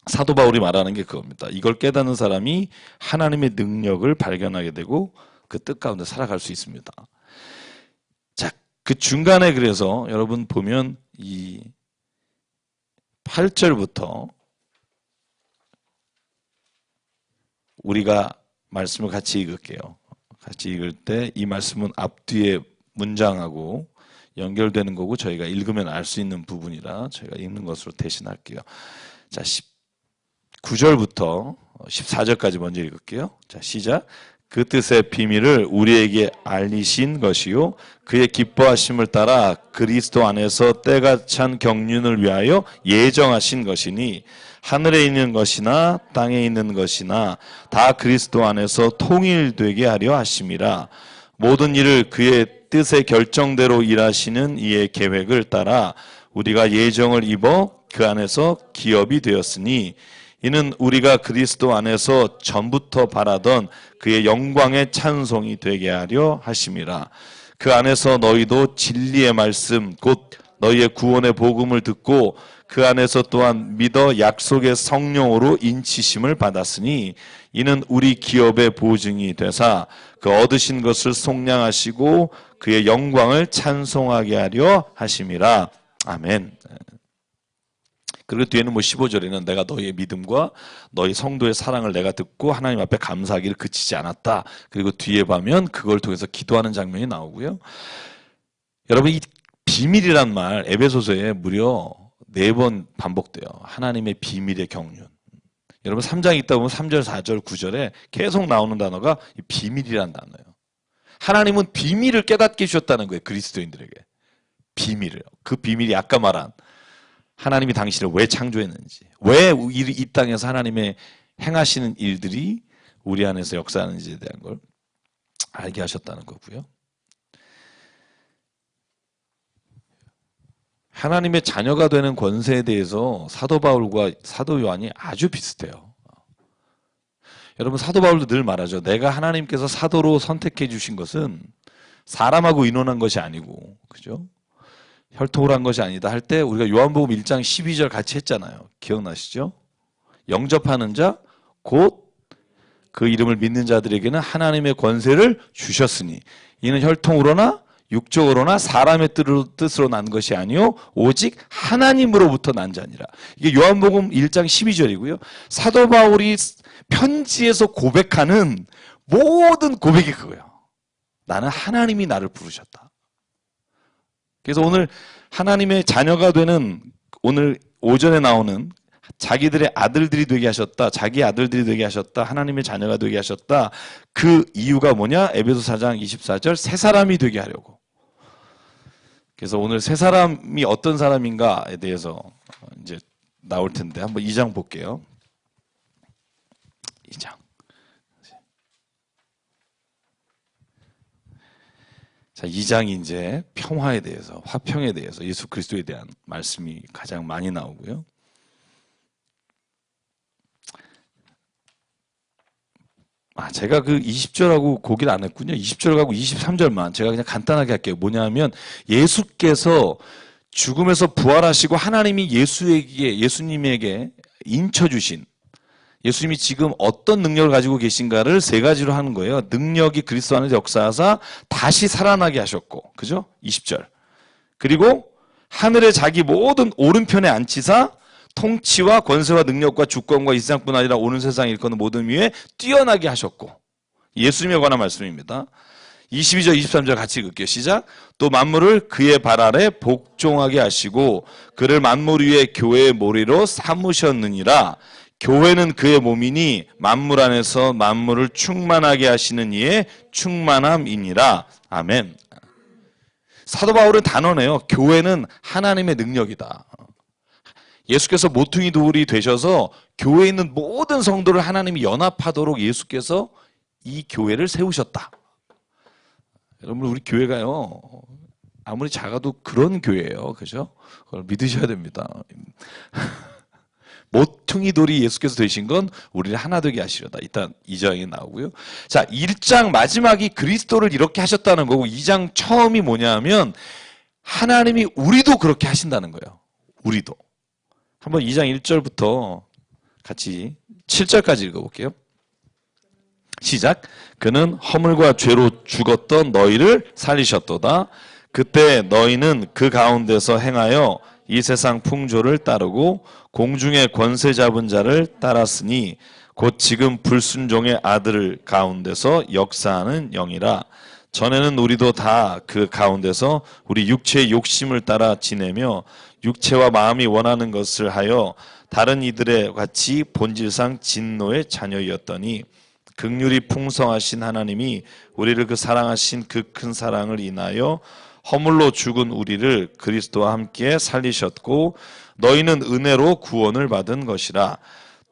사도 바울이 말하는 게 그겁니다. 이걸 깨닫는 사람이 하나님의 능력을 발견하게 되고 그 뜻 가운데 살아갈 수 있습니다. 자, 그 중간에 그래서 여러분 보면 이 8절부터 우리가 말씀을 같이 읽을게요. 같이 읽을 때 이 말씀은 앞뒤에 문장하고 연결되는 거고 저희가 읽으면 알 수 있는 부분이라 저희가 읽는 것으로 대신할게요. 자, 9절부터 14절까지 먼저 읽을게요. 자, 시작. 그 뜻의 비밀을 우리에게 알리신 것이요 그의 기뻐하심을 따라 그리스도 안에서 때가 찬 경륜을 위하여 예정하신 것이니 하늘에 있는 것이나 땅에 있는 것이나 다 그리스도 안에서 통일되게 하려 하심이라. 모든 일을 그의 뜻의 결정대로 일하시는 이의 계획을 따라 우리가 예정을 입어 그 안에서 기업이 되었으니 이는 우리가 그리스도 안에서 전부터 바라던 그의 영광의 찬송이 되게 하려 하심이라. 그 안에서 너희도 진리의 말씀 곧 너희의 구원의 복음을 듣고 그 안에서 또한 믿어 약속의 성령으로 인치심을 받았으니 이는 우리 기업의 보증이 되사 그 얻으신 것을 속량하시고 그의 영광을 찬송하게 하려 하심이라. 아멘. 그리고 뒤에는 15절에는 내가 너희의 믿음과 너희 성도의 사랑을 내가 듣고 하나님 앞에 감사하기를 그치지 않았다. 그리고 뒤에 보면 그걸 통해서 기도하는 장면이 나오고요. 여러분, 이 비밀이란 말 에베소서에 무려 4번 반복돼요. 하나님의 비밀의 경륜. 여러분 3장 읽다 보면 3절, 4절, 9절에 계속 나오는 단어가 비밀이란 단어예요. 하나님은 비밀을 깨닫게 해주셨다는 거예요. 그리스도인들에게. 비밀을. 그 비밀이 아까 말한 하나님이 당신을 왜 창조했는지, 왜 이 땅에서 하나님의 행하시는 일들이 우리 안에서 역사하는지에 대한 걸 알게 하셨다는 거고요. 하나님의 자녀가 되는 권세에 대해서 사도 바울과 사도 요한이 아주 비슷해요. 여러분, 사도 바울도 늘 말하죠. 내가 하나님께서 사도로 선택해 주신 것은 사람하고 의논한 것이 아니고, 그죠? 혈통을 한 것이 아니다 할 때 우리가 요한복음 1장 12절 같이 했잖아요. 기억나시죠? 영접하는 자 곧 그 이름을 믿는 자들에게는 하나님의 권세를 주셨으니 이는 혈통으로나 육적으로나 사람의 뜻으로 난 것이 아니요 오직 하나님으로부터 난 자니라. 이게 요한복음 1장 12절이고요. 사도 바울이 편지에서 고백하는 모든 고백이 그거예요. 나는 하나님이 나를 부르셨다. 그래서 오늘 하나님의 자녀가 되는 오늘 오전에 나오는 자기들의 아들들이 되게 하셨다. 자기 아들들이 되게 하셨다. 하나님의 자녀가 되게 하셨다. 그 이유가 뭐냐? 에베소 4장 24절 새 사람이 되게 하려고. 그래서 오늘 새 사람이 어떤 사람인가에 대해서 이제 나올 텐데 한번 2장 볼게요. 2장. 자, 2장이 이제 평화에 대해서, 화평에 대해서, 예수 그리스도에 대한 말씀이 가장 많이 나오고요. 제가 그 20절하고 고기를 안 했군요. 20절하고 23절만 제가 그냥 간단하게 할게요. 뭐냐면 예수께서 죽음에서 부활하시고 하나님이 예수님에게 인쳐주신 예수님이 지금 어떤 능력을 가지고 계신가를 세 가지로 하는 거예요. 능력이 그리스도 안에서 역사하사 다시 살아나게 하셨고, 그죠? 20절. 그리고 하늘에 자기 모든 오른편에 앉히사 통치와 권세와 능력과 주권과 이 세상뿐 아니라 오는 세상에 일컫는 모든 위에 뛰어나게 하셨고, 예수님에 관한 말씀입니다. 22절 23절 같이 읽을게요. 시작. 또 만물을 그의 발 아래 복종하게 하시고 그를 만물 위에 교회의 머리로 삼으셨느니라. 교회는 그의 몸이니 만물 안에서 만물을 충만하게 하시는 이의 충만함이니라. 아멘. 사도 바울은 단언해요. 교회는 하나님의 능력이다. 예수께서 모퉁이 돌이 되셔서 교회에 있는 모든 성도를 하나님이 연합하도록 예수께서 이 교회를 세우셨다. 여러분, 우리 교회가요, 아무리 작아도 그런 교회예요. 그죠? 그걸 믿으셔야 됩니다. 모퉁이 돌이 예수께서 되신 건 우리를 하나 되게 하시려다. 일단 2장에 나오고요. 자, 1장 마지막이 그리스도를 이렇게 하셨다는 거고 2장 처음이 뭐냐 하면 하나님이 우리도 그렇게 하신다는 거예요. 우리도. 한번 2장 1절부터 같이 7절까지 읽어볼게요. 시작. 그는 허물과 죄로 죽었던 너희를 살리셨도다. 그때 너희는 그 가운데서 행하여 이 세상 풍조를 따르고 공중의 권세 잡은 자를 따랐으니 곧 지금 불순종의 아들 가운데서 역사하는 영이라. 전에는 우리도 다 그 가운데서 우리 육체의 욕심을 따라 지내며 육체와 마음이 원하는 것을 하여 다른 이들의 같이 본질상 진노의 자녀였더니 긍휼이 풍성하신 하나님이 우리를 그 사랑하신 그 큰 사랑을 인하여 허물로 죽은 우리를 그리스도와 함께 살리셨고 너희는 은혜로 구원을 받은 것이라.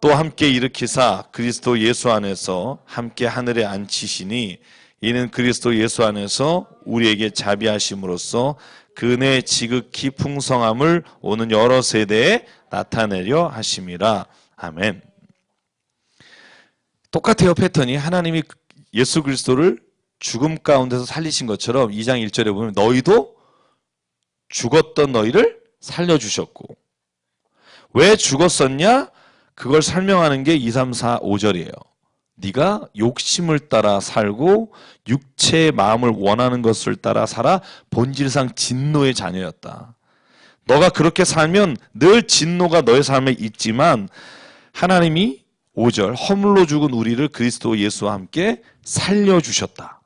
또 함께 일으키사 그리스도 예수 안에서 함께 하늘에 앉히시니 이는 그리스도 예수 안에서 우리에게 자비하심으로써 그 은혜의 지극히 풍성함을 오는 여러 세대에 나타내려 하심이라. 아멘. 똑같아요. 패턴이. 하나님이 예수 그리스도를 죽음 가운데서 살리신 것처럼 2장 1절에 보면 너희도 죽었던 너희를 살려주셨고, 왜 죽었었냐? 그걸 설명하는 게 2, 3, 4, 5절이에요. 네가 욕심을 따라 살고 육체의 마음을 원하는 것을 따라 살아 본질상 진노의 자녀였다. 너가 그렇게 살면 늘 진노가 너의 삶에 있지만 하나님이 5절 허물로 죽은 우리를 그리스도 예수와 함께 살려주셨다.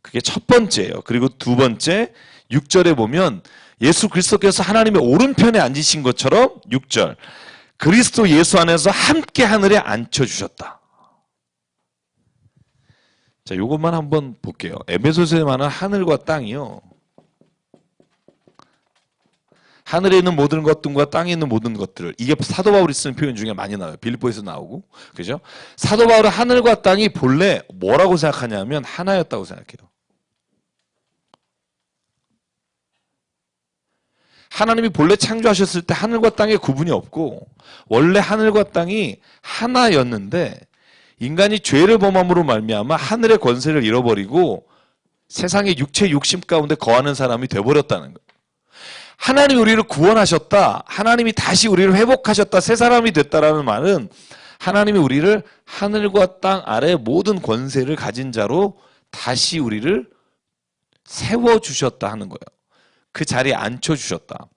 그게 첫 번째예요. 그리고 두 번째 6절에 보면 예수 그리스도께서 하나님의 오른편에 앉으신 것처럼 6절 그리스도 예수 안에서 함께 하늘에 앉혀주셨다. 자, 요것만 한번 볼게요. 에베소서에 말하는 하늘과 땅이요. 하늘에 있는 모든 것들과 땅에 있는 모든 것들을, 이게 사도 바울이 쓰는 표현 중에 많이 나와요. 빌립보에서 나오고, 그죠? 사도 바울은 하늘과 땅이 본래 뭐라고 생각하냐면 하나였다고 생각해요. 하나님이 본래 창조하셨을 때 하늘과 땅에 구분이 없고 원래 하늘과 땅이 하나였는데 인간이 죄를 범함으로 말미암아 하늘의 권세를 잃어버리고 세상의 육체 욕심 가운데 거하는 사람이 돼버렸다는 거예요. 하나님이 우리를 구원하셨다. 하나님이 다시 우리를 회복하셨다. 새 사람이 됐다라는 말은 하나님이 우리를 하늘과 땅 아래 모든 권세를 가진 자로 다시 우리를 세워주셨다 하는 거예요. 그 자리에 앉혀주셨다.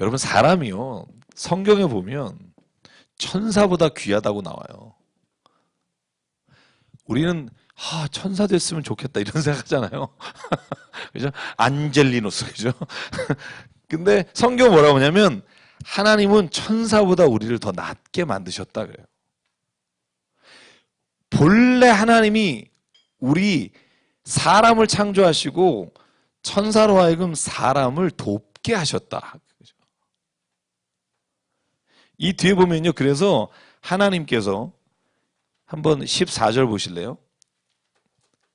여러분, 사람이요, 성경에 보면 천사보다 귀하다고 나와요. 우리는 천사 됐으면 좋겠다 이런 생각하잖아요. 그죠? 안젤리노스, 그죠? 근데 성경 뭐라고 하냐면 하나님은 천사보다 우리를 더 낮게 만드셨다 그래요. 본래 하나님이 우리 사람을 창조하시고 천사로 하여금 사람을 돕게 하셨다. 이 뒤에 보면요. 그래서 하나님께서 한번 14절 보실래요?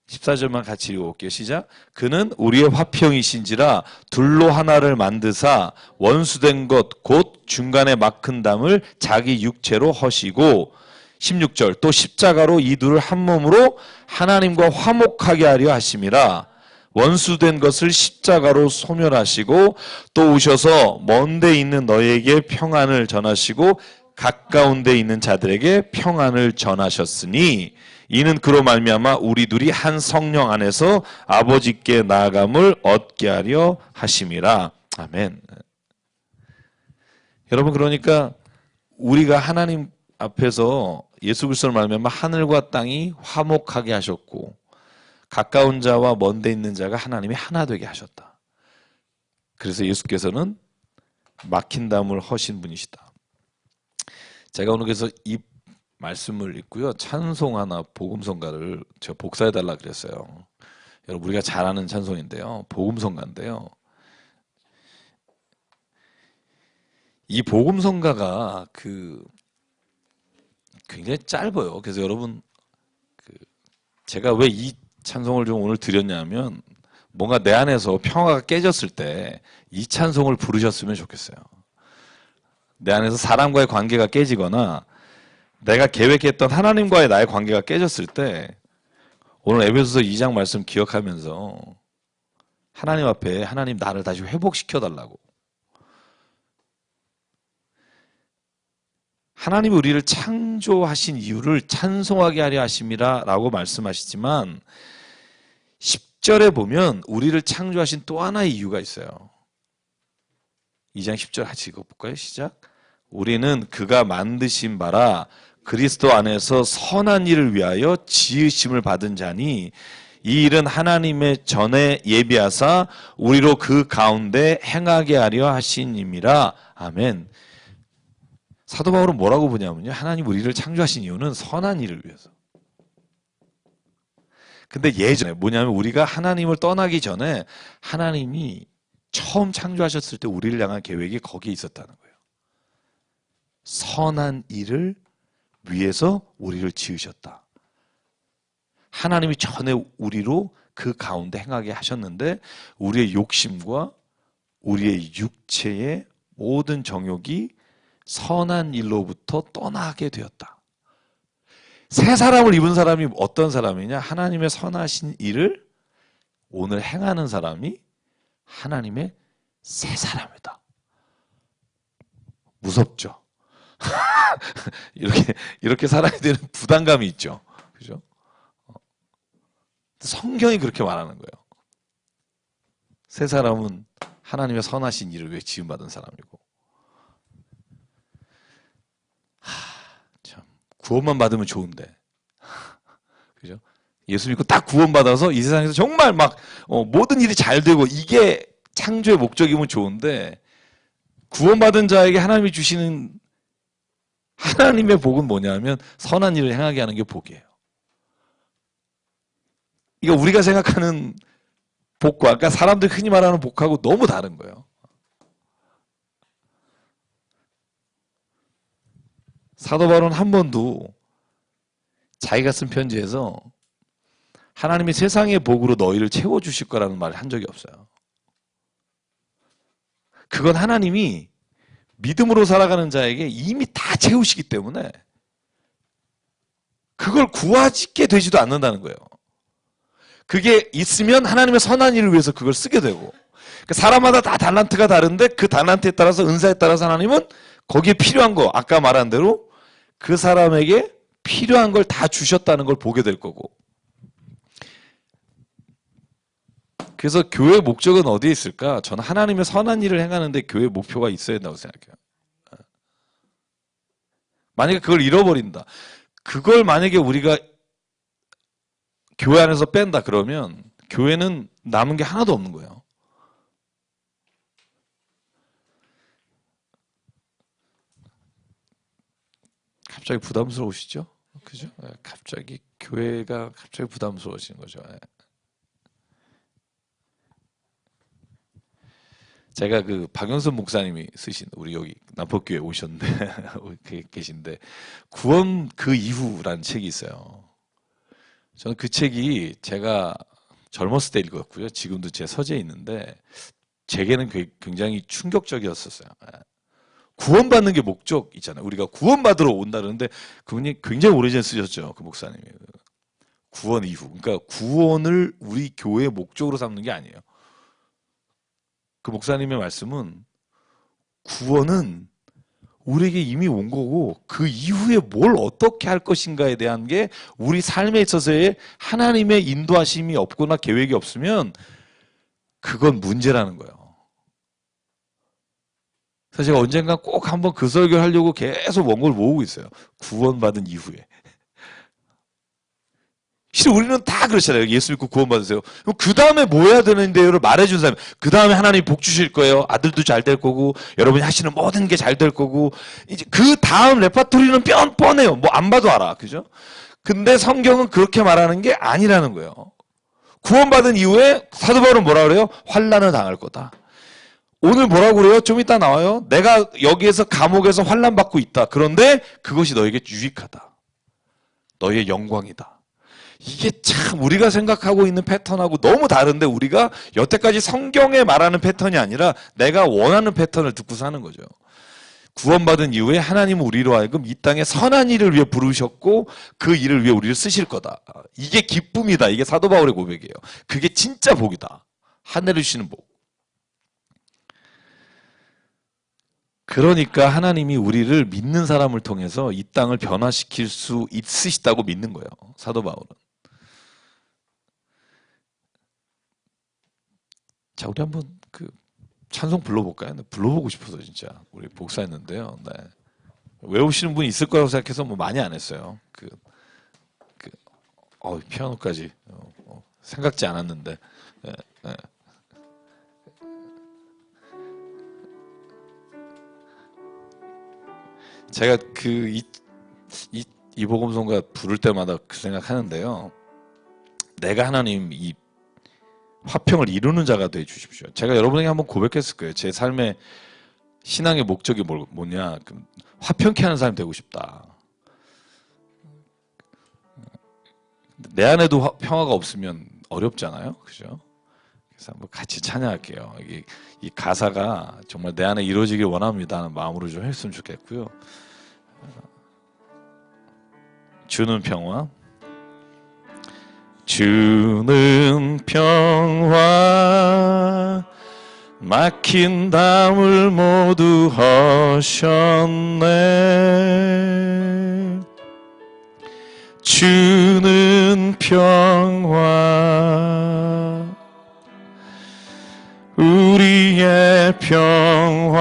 14절만 같이 읽어볼게요. 시작. 그는 우리의 화평이신지라 둘로 하나를 만드사 원수된 것 곧 중간에 막힌 담을 자기 육체로 허시고 16절 또 십자가로 이 둘을 한 몸으로 하나님과 화목하게 하려 하심이라. 원수된 것을 십자가로 소멸하시고 또 오셔서 먼 데 있는 너희에게 평안을 전하시고 가까운 데 있는 자들에게 평안을 전하셨으니 이는 그로 말미암아 우리 둘이 한 성령 안에서 아버지께 나아감을 얻게 하려 하심이라. 아멘. 여러분, 그러니까 우리가 하나님 앞에서 예수 그리스도를 말미암아 하늘과 땅이 화목하게 하셨고 가까운 자와 먼 데 있는 자가 하나님이 하나 되게 하셨다. 그래서 예수께서는 막힌 담을 허신 분이시다. 제가 오늘 그래서 이 말씀을 읽고요. 찬송 하나 복음성가를 제가 복사해달라 그랬어요. 여러분, 우리가 잘 아는 찬송인데요. 복음성가인데요. 이 복음성가가 굉장히 짧아요. 그래서 여러분, 제가 왜 이 찬송을 좀 오늘 드렸냐면 뭔가 내 안에서 평화가 깨졌을 때 이 찬송을 부르셨으면 좋겠어요. 내 안에서 사람과의 관계가 깨지거나 내가 계획했던 하나님과의 나의 관계가 깨졌을 때 오늘 에베소서 2장 말씀 기억하면서 하나님 앞에 하나님 나를 다시 회복시켜 달라고. 하나님이 우리를 창조하신 이유를 찬송하게 하려 하심이라 라고 말씀하시지만 10절에 보면 우리를 창조하신 또 하나의 이유가 있어요. 2장 10절 같이 읽어볼까요? 시작. 우리는 그가 만드신 바라 그리스도 안에서 선한 일을 위하여 지으심을 받은 자니 이 일은 하나님의 전에 예비하사 우리로 그 가운데 행하게 하려 하시님이라. 아멘. 사도 바울은 뭐라고 보냐면요. 하나님 우리를 창조하신 이유는 선한 일을 위해서. 근데 예전에 뭐냐면 우리가 하나님을 떠나기 전에 하나님이 처음 창조하셨을 때 우리를 향한 계획이 거기에 있었다는 거예요. 선한 일을 위해서 우리를 지으셨다. 하나님이 전에 우리로 그 가운데 행하게 하셨는데 우리의 욕심과 우리의 육체의 모든 정욕이 선한 일로부터 떠나게 되었다. 새 사람을 입은 사람이 어떤 사람이냐? 하나님의 선하신 일을 오늘 행하는 사람이 하나님의 새 사람이다. 무섭죠? 이렇게 살아야 되는 부담감이 있죠. 그죠? 성경이 그렇게 말하는 거예요. 새 사람은 하나님의 선하신 일을 위해 지음받은 사람이고. 참, 구원만 받으면 좋은데. 그죠? 예수 믿고 딱 구원받아서 이 세상에서 정말 막 모든 일이 잘 되고 이게 창조의 목적이면 좋은데 구원받은 자에게 하나님이 주시는 하나님의 복은 뭐냐면 선한 일을 행하게 하는 게 복이에요. 이거 우리가 생각하는 복과 아까 사람들이 흔히 말하는 복하고 너무 다른 거예요. 사도 바울은 한 번도 자기가 쓴 편지에서 하나님이 세상의 복으로 너희를 채워주실 거라는 말을 한 적이 없어요. 그건 하나님이 믿음으로 살아가는 자에게 이미 다 채우시기 때문에 그걸 구하게 되지도 않는다는 거예요. 그게 있으면 하나님의 선한 일을 위해서 그걸 쓰게 되고 사람마다 다 달란트가 다른데 그 달란트에 따라서 은사에 따라서 하나님은 거기에 필요한 거 아까 말한 대로 그 사람에게 필요한 걸 다 주셨다는 걸 보게 될 거고 그래서 교회의 목적은 어디에 있을까? 저는 하나님의 선한 일을 행하는데 교회의 목표가 있어야 된다고 생각해요. 만약에 그걸 잃어버린다. 그걸 만약에 우리가 교회 안에서 뺀다 그러면 교회는 남은 게 하나도 없는 거예요. 갑자기 부담스러우시죠? 그죠? 예, 갑자기 교회가 갑자기 부담스러워지는 거죠. 예. 제가 그 박영선 목사님이 쓰신 우리 여기 남포교회 오셨는데 계신데 구원 그 이후라는 책이 있어요. 저는 그 책이 제가 젊었을 때 읽었고요. 지금도 제 서재에 있는데 제게는 굉장히 충격적이었었어요. 예. 구원받는 게 목적이잖아요. 우리가 구원받으러 온다는데 그분이 굉장히 오래전에 쓰셨죠. 그 목사님이. 구원 이후. 그러니까 구원을 우리 교회의 목적으로 삼는 게 아니에요. 그 목사님의 말씀은 구원은 우리에게 이미 온 거고 그 이후에 뭘 어떻게 할 것인가에 대한 게 우리 삶에 있어서의 하나님의 인도하심이 없거나 계획이 없으면 그건 문제라는 거예요. 그래서 제가 언젠가 꼭 한번 그 설교를 하려고 계속 원고를 모으고 있어요. 구원받은 이후에. 실은 우리는 다 그렇잖아요. 예수 믿고 구원받으세요. 그럼 그 다음에 뭐 해야 되는데요를 말해준 사람. 그 다음에 하나님이 복 주실 거예요. 아들도 잘 될 거고 여러분이 하시는 모든 게 잘 될 거고 이제 그 다음 레파토리는 뻔해요. 뭐 안 봐도 알아. 그죠? 근데 성경은 그렇게 말하는 게 아니라는 거예요. 구원받은 이후에 사도 바울은 뭐라 그래요? 환난을 당할 거다. 오늘 뭐라고 그래요? 좀 이따 나와요. 내가 여기에서 감옥에서 환난 받고 있다. 그런데 그것이 너에게 유익하다. 너의 영광이다. 이게 참 우리가 생각하고 있는 패턴하고 너무 다른데 우리가 여태까지 성경에 말하는 패턴이 아니라 내가 원하는 패턴을 듣고 사는 거죠. 구원받은 이후에 하나님은 우리로 하여금 이 땅에 선한 일을 위해 부르셨고 그 일을 위해 우리를 쓰실 거다. 이게 기쁨이다. 이게 사도 바울의 고백이에요. 그게 진짜 복이다. 하늘을 주시는 복. 그러니까 하나님이 우리를 믿는 사람을 통해서 이 땅을 변화시킬 수 있으시다고 믿는 거예요. 사도 바울은. 자, 우리 한번 그 찬송 불러볼까요? 불러보고 싶어서 진짜 우리 복사했는데요. 네. 외우시는 분이 있을 거라고 생각해서 뭐 많이 안 했어요. 피아노까지 생각지 않았는데. 네, 네. 제가 이 복음성가 부를 때마다 그 생각하는데요. 내가 하나님 이 화평을 이루는 자가 되어 주십시오. 제가 여러분에게 한번 고백했을 거예요. 제 삶의 신앙의 목적이 뭐냐? 화평케 하는 사람이 되고 싶다. 내 안에도 평화가 없으면 어렵잖아요. 그죠? 그래서 한번 같이 찬양할게요. 이 가사가 정말 내 안에 이루어지길 원합니다 하는 마음으로 좀 했으면 좋겠고요. 주는 평화. 주는 평화 막힌 담을 모두 허셨네. 주는 평화 우리의 평화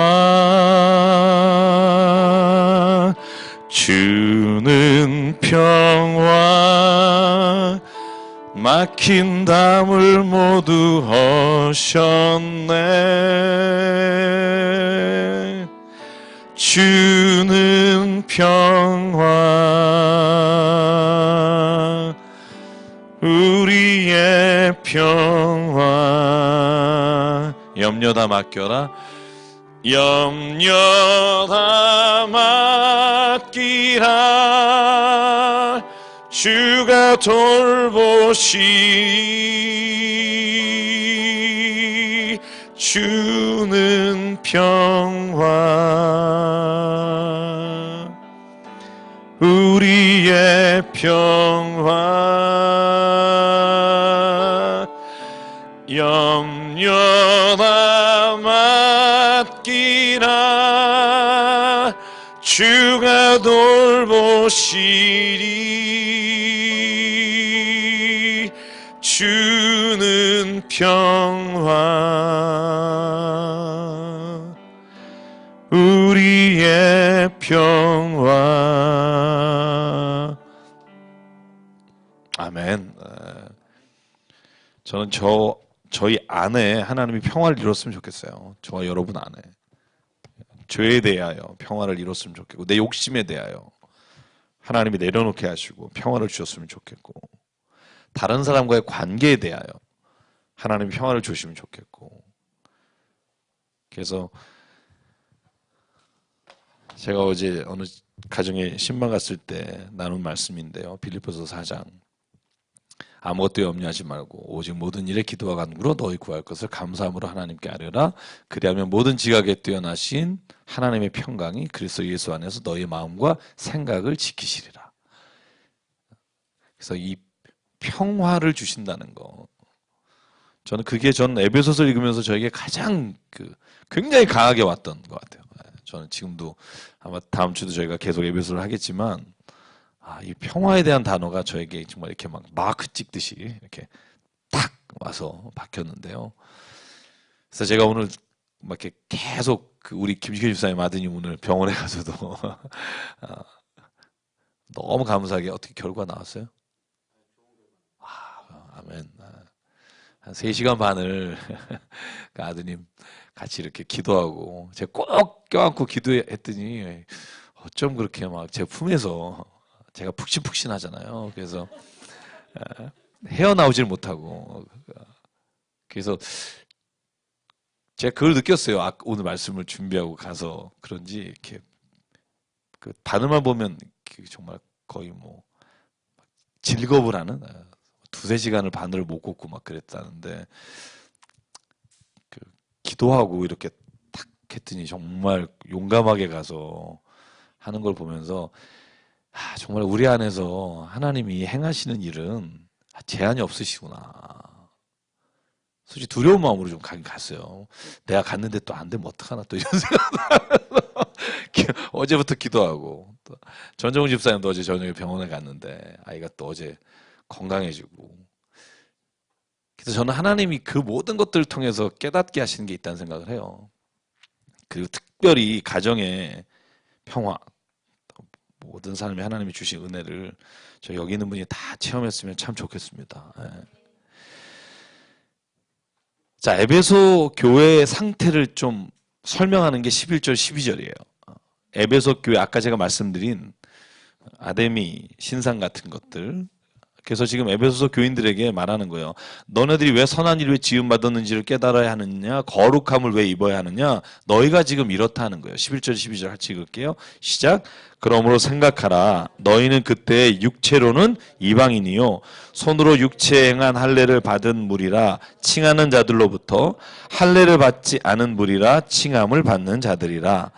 주는 평화 막힌 담을 모두 허셨네. 주는 평화 우리의 평화 염려 다 맡겨라. 염려 다 맡기라. 주가 돌보시리. 주는 평화 우리의 평화 염려 다 맡기라. 주가 돌보시리. 주는 평화 우리의 평화. 아멘. 저는 저희 안에 하나님이 평화를 이뤘으면 좋겠어요. 저와 여러분 안에 죄에 대하여 평화를 이뤘으면 좋겠고 내 욕심에 대하여 하나님이 내려놓게 하시고 평화를 주셨으면 좋겠고, 다른 사람과의 관계에 대하여 하나님이 평화를 주시면 좋겠고. 그래서 제가 어제 어느 가정에 신방 갔을 때 나눈 말씀인데요. 빌립보서 4장. 아무것도 염려하지 말고 오직 모든 일에 기도와 간구로 너희 구할 것을 감사함으로 하나님께 아뢰라. 그리하면 모든 지각에 뛰어나신 하나님의 평강이 그리스도 예수 안에서 너희 마음과 생각을 지키시리라. 그래서 이 평화를 주신다는 거, 저는 그게 전 에베소서를 읽으면서 저에게 가장 굉장히 강하게 왔던 것 같아요. 저는 지금도 아마 다음 주도 저희가 계속 에베소서를 하겠지만, 이 평화에 대한 단어가 저에게 정말 이렇게 막 마크 찍듯이 이렇게 탁 와서 박혔는데요. 그래서 제가 오늘 막 이렇게 계속 우리 김식일 집사님 아드님 오늘 병원에 가서도 너무 감사하게 어떻게 결과 나왔어요? 아멘. 한 3시간 반을 그 아드님 같이 이렇게 기도하고 제가 꼭 껴안고 기도했더니 어쩜 그렇게 막 제 품에서, 제가 푹신푹신하잖아요. 그래서 헤어나오질 못하고, 그래서 제가 그걸 느꼈어요. 오늘 말씀을 준비하고 가서 그런지 이렇게 반응만 보면 정말 거의 뭐 질겁을 하는, 2-3시간을 바늘을 못 꽂고 막 그랬다는데, 기도하고 이렇게 탁 했더니 정말 용감하게 가서 하는 걸 보면서, 정말 우리 안에서 하나님이 행하시는 일은 제한이 없으시구나. 솔직히 두려운 마음으로 좀 가긴 갔어요. 내가 갔는데 또 안 되면 어떡하나 또 이런 생각도 어제부터 기도하고, 또 전정훈 집사님도 어제 저녁에 병원에 갔는데 아이가 또 어제 건강해지고. 그래서 저는 하나님이 그 모든 것들을 통해서 깨닫게 하시는 게 있다는 생각을 해요. 그리고 특별히 가정의 평화, 모든 사람이 하나님이 주신 은혜를 저 여기 있는 분이 다 체험했으면 참 좋겠습니다. 자, 에베소 교회의 상태를 좀 설명하는 게 11절, 12절이에요. 에베소 교회, 아까 제가 말씀드린 아데미 신상 같은 것들. 그래서 지금 에베소서 교인들에게 말하는 거예요. 너네들이 왜 선한 일을 지음 받았는지를 깨달아야 하느냐, 거룩함을 왜 입어야 하느냐, 너희가 지금 이렇다 하는 거예요. 11절 12절 같이 읽을게요. 시작. 그러므로 생각하라. 너희는 그때 육체로는 이방인이요 손으로 육체에 행한 할례를 받은 무리라 칭하는 자들로부터 할례를 받지 않은 무리라 칭함을 받는 자들이라.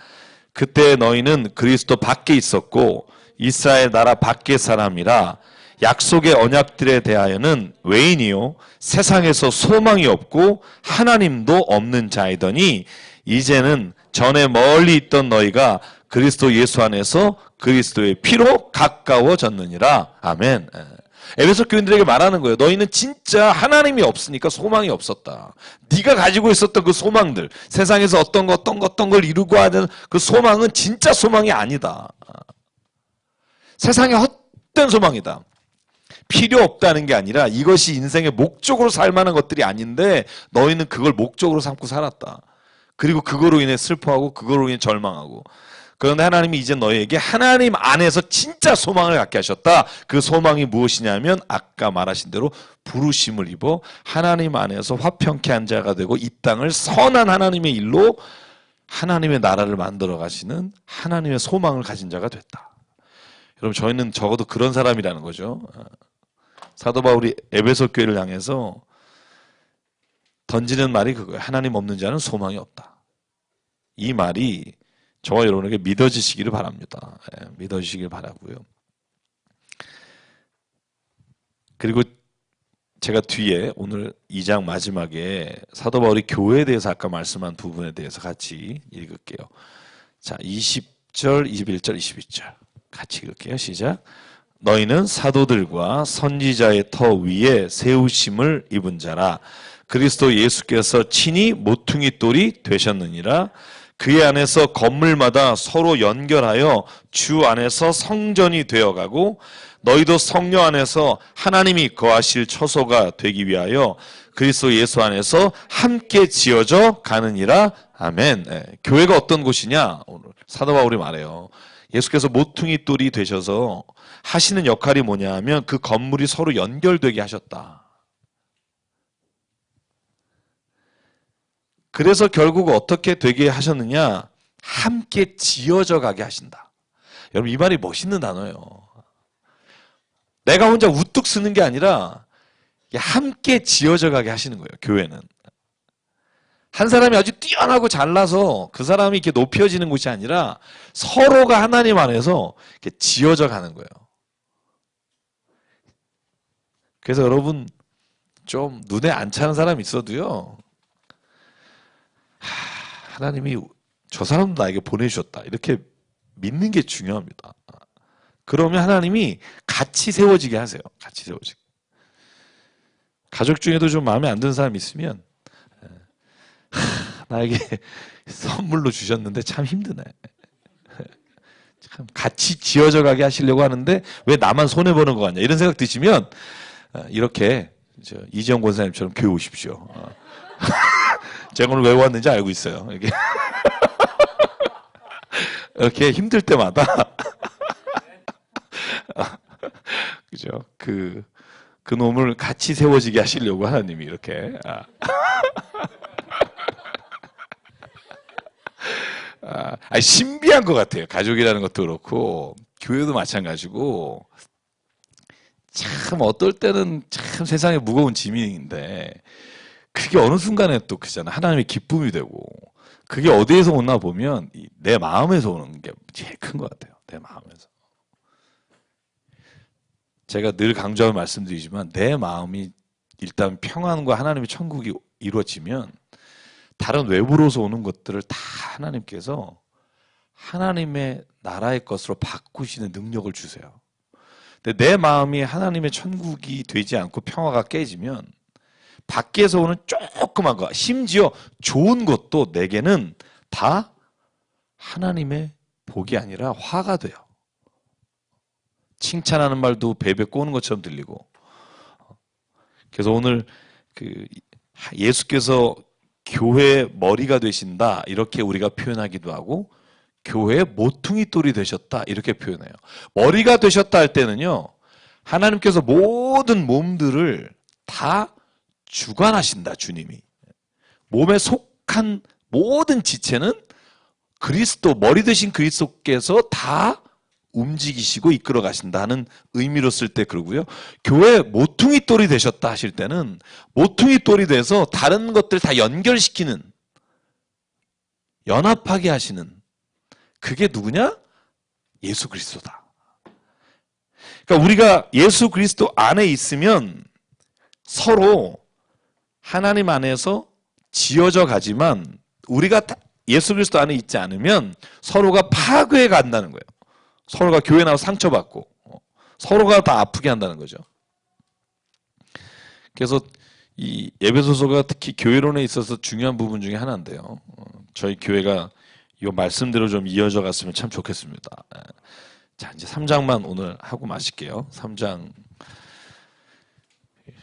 그때 너희는 그리스도 밖에 있었고 이스라엘 나라 밖의 사람이라. 약속의 언약들에 대하여는 외인이요 세상에서 소망이 없고 하나님도 없는 자이더니 이제는 전에 멀리 있던 너희가 그리스도 예수 안에서 그리스도의 피로 가까워졌느니라. 아멘. 에베소 교인들에게 말하는 거예요. 너희는 진짜 하나님이 없으니까 소망이 없었다. 네가 가지고 있었던 그 소망들, 세상에서 어떤 걸 이루고 하는 그 소망은 진짜 소망이 아니다. 세상의 헛된 소망이다. 필요 없다는 게 아니라 이것이 인생의 목적으로 살 만한 것들이 아닌데 너희는 그걸 목적으로 삼고 살았다. 그리고 그거로 인해 슬퍼하고 그거로 인해 절망하고. 그런데 하나님이 이제 너희에게 하나님 안에서 진짜 소망을 갖게 하셨다. 그 소망이 무엇이냐면 아까 말하신 대로 부르심을 입어 하나님 안에서 화평케 한 자가 되고 이 땅을 선한 하나님의 일로 하나님의 나라를 만들어 가시는 하나님의 소망을 가진 자가 됐다. 여러분, 저희는 적어도 그런 사람이라는 거죠. 사도 바울이 에베소 교회를 향해서 던지는 말이 그거예요. 하나님 없는 자는 소망이 없다. 이 말이 저와 여러분에게 믿어지시기를 바랍니다. 믿어지시길 바라고요. 그리고 제가 뒤에 오늘 2장 마지막에 사도 바울이 교회에 대해서 아까 말씀한 부분에 대해서 같이 읽을게요. 자, 20절, 21절, 22절 같이 읽을게요. 시작. 너희는 사도들과 선지자의 터 위에 세우심을 입은 자라. 그리스도 예수께서 친히 모퉁이 돌이 되셨느니라. 그의 안에서 건물마다 서로 연결하여 주 안에서 성전이 되어가고 너희도 성령 안에서 하나님이 거하실 처소가 되기 위하여 그리스도 예수 안에서 함께 지어져 가느니라. 아멘. 교회가 어떤 곳이냐? 오늘 사도 바울이 말해요. 예수께서 모퉁이 돌이 되셔서 하시는 역할이 뭐냐 하면 그 건물이 서로 연결되게 하셨다. 그래서 결국 어떻게 되게 하셨느냐? 함께 지어져 가게 하신다. 여러분 이 말이 멋있는 단어예요. 내가 혼자 우뚝 쓰는 게 아니라 함께 지어져 가게 하시는 거예요. 교회는. 한 사람이 아주 뛰어나고 잘나서 그 사람이 이렇게 높여지는 것이 아니라 서로가 하나님 안에서 이렇게 지어져 가는 거예요. 그래서 여러분 좀 눈에 안 차는 사람 있어도요. 하나님이 저 사람도 나에게 보내주셨다. 이렇게 믿는 게 중요합니다. 그러면 하나님이 같이 세워지게 하세요. 같이 세워지게. 가족 중에도 좀 마음에 안 드는 사람이 있으면 나에게 선물로 주셨는데 참 힘드네. 참 같이 지어져 가게 하시려고 하는데 왜 나만 손해보는 거 같냐 이런 생각 드시면 이렇게 이지영 권사님처럼 교회 오십시오. 제가 오늘 왜 왔는지 알고 있어요. 이렇게 힘들 때마다 그죠? 그 놈을 같이 세워지게 하시려고 하나님이 이렇게 신비한 것 같아요. 가족이라는 것도 그렇고 교회도 마찬가지고 참 어떨 때는 참 세상에 무거운 짐인데 그게 어느 순간에 또 그잖아 하나님의 기쁨이 되고 그게 어디에서 오나 보면 내 마음에서 오는 게 제일 큰 것 같아요. 내 마음에서. 제가 늘 강조하며 말씀드리지만 내 마음이 일단 평안과 하나님의 천국이 이루어지면 다른 외부로서 오는 것들을 다 하나님께서 하나님의 나라의 것으로 바꾸시는 능력을 주세요. 근데 내 마음이 하나님의 천국이 되지 않고 평화가 깨지면 밖에서 오는 조그만 거, 심지어 좋은 것도 내게는 다 하나님의 복이 아니라 화가 돼요. 칭찬하는 말도 베베 꼬는 것처럼 들리고. 그래서 오늘 예수께서 교회의 머리가 되신다 이렇게 우리가 표현하기도 하고 교회의 모퉁이 돌이 되셨다 이렇게 표현해요. 머리가 되셨다 할 때는요 하나님께서 모든 몸들을 다 주관하신다. 주님이 몸에 속한 모든 지체는 그리스도 머리 되신 그리스도께서 다 움직이시고 이끌어 가신다는 의미로 쓸 때 그러고요. 교회 모퉁이 돌이 되셨다 하실 때는 모퉁이 돌이 돼서 다른 것들 다 연결시키는 연합하게 하시는 그게 누구냐? 예수 그리스도다. 그러니까 우리가 예수 그리스도 안에 있으면 서로 하나님 안에서 지어져 가지만 우리가 예수 그리스도 안에 있지 않으면 서로가 파괴해 간다는 거예요. 서로가 교회 나와서 상처받고 서로가 다 아프게 한다는 거죠. 그래서 이 에베소서가 특히 교회론에 있어서 중요한 부분 중에 하나인데요. 저희 교회가 이 말씀대로 좀 이어져 갔으면 참 좋겠습니다. 자, 이제 3장만 오늘 하고 마실게요. 3장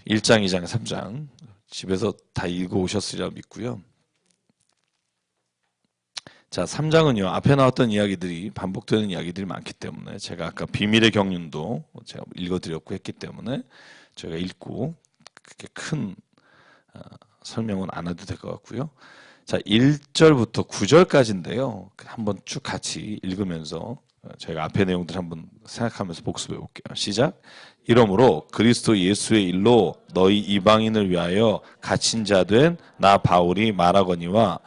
1장, 2장, 3장 집에서 다 읽어 오셨으리라 믿고요. 자, 3장은요. 앞에 나왔던 이야기들이 반복되는 이야기들이 많기 때문에 제가 아까 비밀의 경륜도 제가 읽어드렸고 했기 때문에 제가 읽고 그렇게 큰 설명은 안 해도 될 것 같고요. 자, 1절부터 9절까지인데요. 한번 쭉 같이 읽으면서 저희가 앞에 내용들 한번 생각하면서 복습해 볼게요. 시작. 이러므로 그리스도 예수의 일로 너희 이방인을 위하여 갇힌 자 된 나 바울이 말하거니와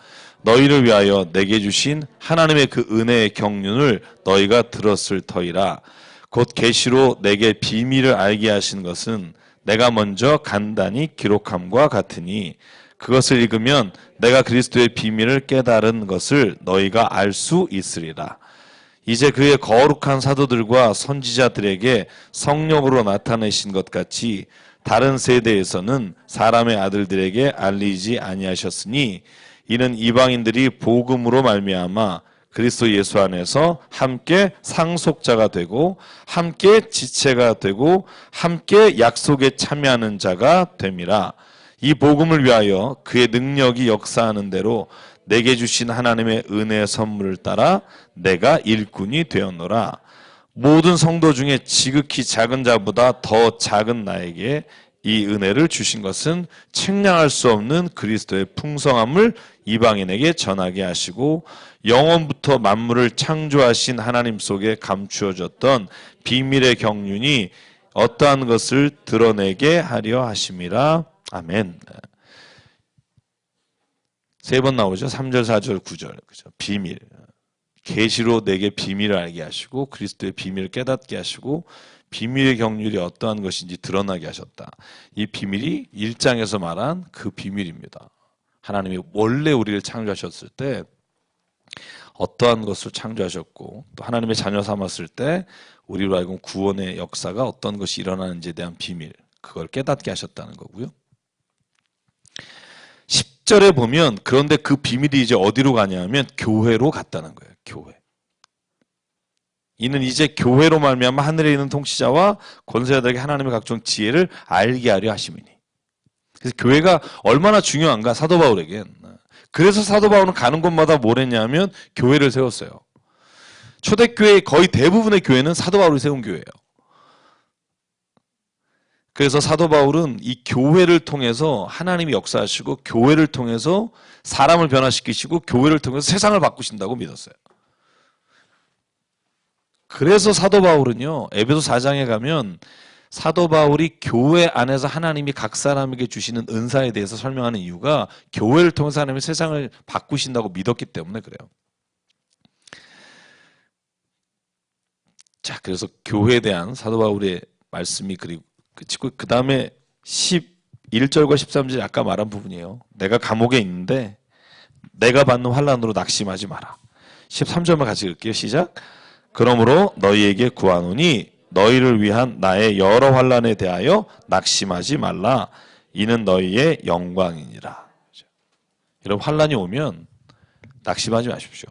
너희를 위하여 내게 주신 하나님의 그 은혜의 경륜을 너희가 들었을 터이라. 곧 계시로 내게 비밀을 알게 하신 것은 내가 먼저 간단히 기록함과 같으니 그것을 읽으면 내가 그리스도의 비밀을 깨달은 것을 너희가 알 수 있으리라. 이제 그의 거룩한 사도들과 선지자들에게 성령으로 나타내신 것 같이 다른 세대에서는 사람의 아들들에게 알리지 아니하셨으니 이는 이방인들이 복음으로 말미암아 그리스도 예수 안에서 함께 상속자가 되고 함께 지체가 되고 함께 약속에 참여하는 자가 됨이라. 이 복음을 위하여 그의 능력이 역사하는 대로 내게 주신 하나님의 은혜의 선물을 따라 내가 일꾼이 되었노라. 모든 성도 중에 지극히 작은 자보다 더 작은 나에게 이 은혜를 주신 것은 측량할 수 없는 그리스도의 풍성함을 이방인에게 전하게 하시고 영원부터 만물을 창조하신 하나님 속에 감추어졌던 비밀의 경륜이 어떠한 것을 드러내게 하려 하심이라. 아멘. 세 번 나오죠. 3절, 4절, 9절. 그죠? 비밀. 계시로 내게 비밀을 알게 하시고 그리스도의 비밀을 깨닫게 하시고 비밀의 경륜이 어떠한 것인지 드러나게 하셨다. 이 비밀이 1장에서 말한 그 비밀입니다. 하나님이 원래 우리를 창조하셨을 때 어떠한 것을 창조하셨고 또 하나님의 자녀 삼았을 때 우리로 하여금 구원의 역사가 어떤 것이 일어나는지에 대한 비밀, 그걸 깨닫게 하셨다는 거고요. 10절에 보면 그런데 그 비밀이 이제 어디로 가냐면 교회로 갔다는 거예요. 교회. 이는 이제 교회로 말미암아 하늘에 있는 통치자와 권세자들에게 하나님의 각종 지혜를 알게 하려 하심이니. 그래서 교회가 얼마나 중요한가 사도 바울에겐. 그래서 사도 바울은 가는 곳마다 뭘 했냐면 교회를 세웠어요. 초대교회 거의 대부분의 교회는 사도 바울이 세운 교회예요. 그래서 사도 바울은 이 교회를 통해서 하나님이 역사하시고 교회를 통해서 사람을 변화시키시고 교회를 통해서 세상을 바꾸신다고 믿었어요. 그래서 사도 바울은요, 에베소 4장에 가면 사도 바울이 교회 안에서 하나님이 각 사람에게 주시는 은사에 대해서 설명하는 이유가 교회를 통해서 하나님이 세상을 바꾸신다고 믿었기 때문에 그래요. 자, 그래서 교회에 대한 사도 바울의 말씀이 그리고 그치고 그 다음에 11절과 13절 아까 말한 부분이에요. 내가 감옥에 있는데 내가 받는 환난으로 낙심하지 마라. 13절만 같이 읽을게요. 시작. 그러므로 너희에게 구하노니 너희를 위한 나의 여러 환난에 대하여 낙심하지 말라. 이는 너희의 영광이니라. 여러분 환난이 오면 낙심하지 마십시오.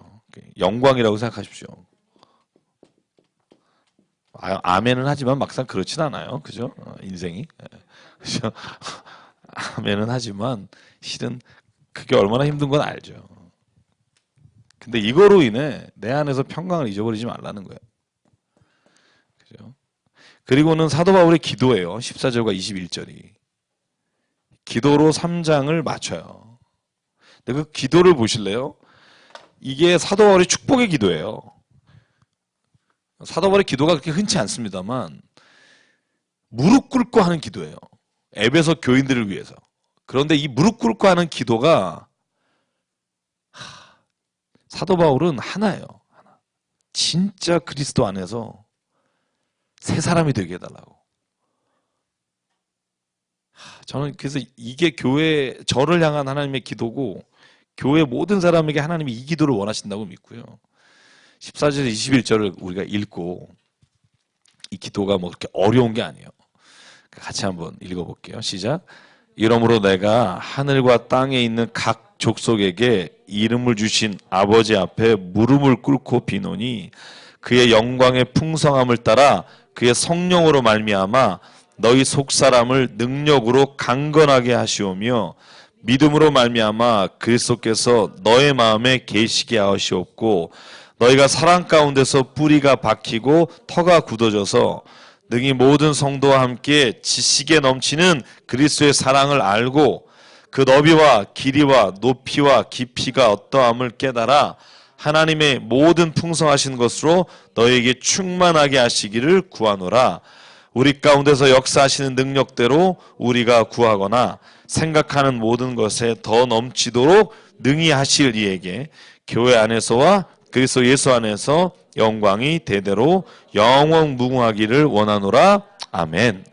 영광이라고 생각하십시오. 아멘은 하지만 막상 그렇진 않아요. 그죠? 인생이. 그죠? 아멘은 하지만 실은 그게 얼마나 힘든 건 알죠. 근데 이거로 인해 내 안에서 평강을 잊어버리지 말라는 거예요. 그죠? 그리고는 사도 바울의 기도예요. 14절과 21절이. 기도로 3장을 맞춰요. 근데 그 기도를 보실래요? 이게 사도 바울의 축복의 기도예요. 사도 바울의 기도가 그렇게 흔치 않습니다만 무릎 꿇고 하는 기도예요. 에베소 교인들을 위해서. 그런데 이 무릎 꿇고 하는 기도가 사도 바울은 하나예요. 하나. 진짜 그리스도 안에서 새 사람이 되게 해달라고. 저는 그래서 이게 교회 저를 향한 하나님의 기도고 교회 모든 사람에게 하나님이 이 기도를 원하신다고 믿고요. 14절에서 21절을 우리가 읽고 이 기도가 뭐 그렇게 어려운 게 아니에요. 같이 한번 읽어볼게요. 시작. 이러므로 내가 하늘과 땅에 있는 각 족속에게 이름을 주신 아버지 앞에 무릎을 꿇고 비노니 그의 영광의 풍성함을 따라 그의 성령으로 말미암아 너희 속사람을 능력으로 강건하게 하시오며 믿음으로 말미암아 그리스도께서 너의 마음에 계시게 하시옵고 너희가 사랑 가운데서 뿌리가 박히고 터가 굳어져서 능히 모든 성도와 함께 지식에 넘치는 그리스도의 사랑을 알고 그 너비와 길이와 높이와 깊이가 어떠함을 깨달아 하나님의 모든 풍성하신 것으로 너희에게 충만하게 하시기를 구하노라. 우리 가운데서 역사하시는 능력대로 우리가 구하거나 생각하는 모든 것에 더 넘치도록 능히 하실 이에게 교회 안에서와 그리스도 예수 안에서 영광이 대대로 영원무궁하기를 원하노라. 아멘.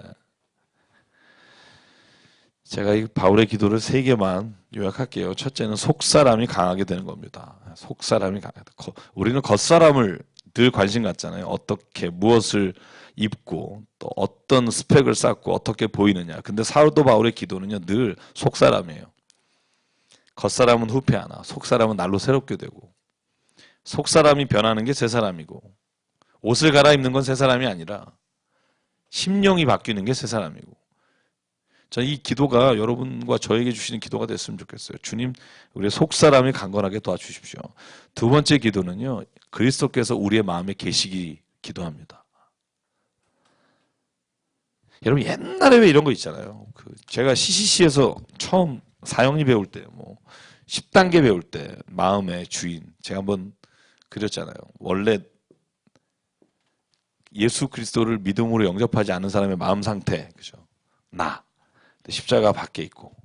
제가 이 바울의 기도를 3개만 요약할게요. 첫째는 속사람이 강하게 되는 겁니다. 속사람이 강하다. 우리는 겉사람을 늘 관심 갖잖아요. 어떻게 무엇을 입고 또 어떤 스펙을 쌓고 어떻게 보이느냐. 근데 사도 바울의 기도는요 늘 속사람이에요. 겉사람은 후패하나 속사람은 날로 새롭게 되고 속사람이 변하는 게 새 사람이고 옷을 갈아입는 건 새 사람이 아니라 심령이 바뀌는 게 새 사람이고 이 기도가 여러분과 저에게 주시는 기도가 됐으면 좋겠어요. 주님, 우리의 속사람이 강건하게 도와주십시오. 두 번째 기도는요, 그리스도께서 우리의 마음에 계시기 기도합니다. 여러분, 옛날에 왜 이런 거 있잖아요. 제가 CCC에서 처음 사형리 배울 때, 10단계 배울 때, 마음의 주인, 제가 한번 그렸잖아요. 원래 예수 그리스도를 믿음으로 영접하지 않는 사람의 마음 상태, 그죠? 십자가 밖에 있고,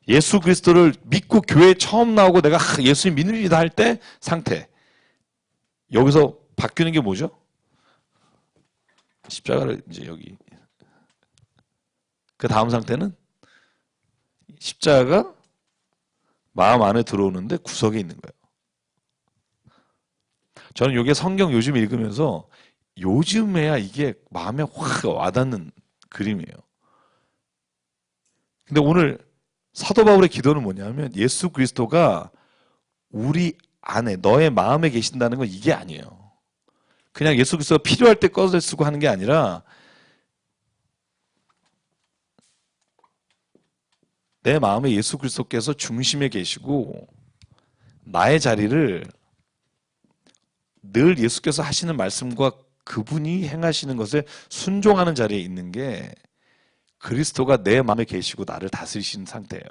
예수 그리스도를 믿고 교회에 처음 나오고 내가 예수님 믿는다 할 때 상태. 여기서 바뀌는 게 뭐죠? 십자가를 이제 여기. 그 다음 상태는 십자가가 마음 안에 들어오는데 구석에 있는 거예요. 저는 이게 성경 요즘 읽으면서 요즘에야 이게 마음에 확 와닿는 그림이에요. 근데 오늘 사도 바울의 기도는 뭐냐면 예수 그리스도가 우리 안에 너의 마음에 계신다는 건 이게 아니에요. 그냥 예수 그리스도가 필요할 때 꺼내 쓰고 하는 게 아니라 내 마음에 예수 그리스도께서 중심에 계시고 나의 자리를 늘 예수께서 하시는 말씀과 그분이 행하시는 것에 순종하는 자리에 있는 게 그리스도가 내 마음에 계시고 나를 다스리시는 상태예요.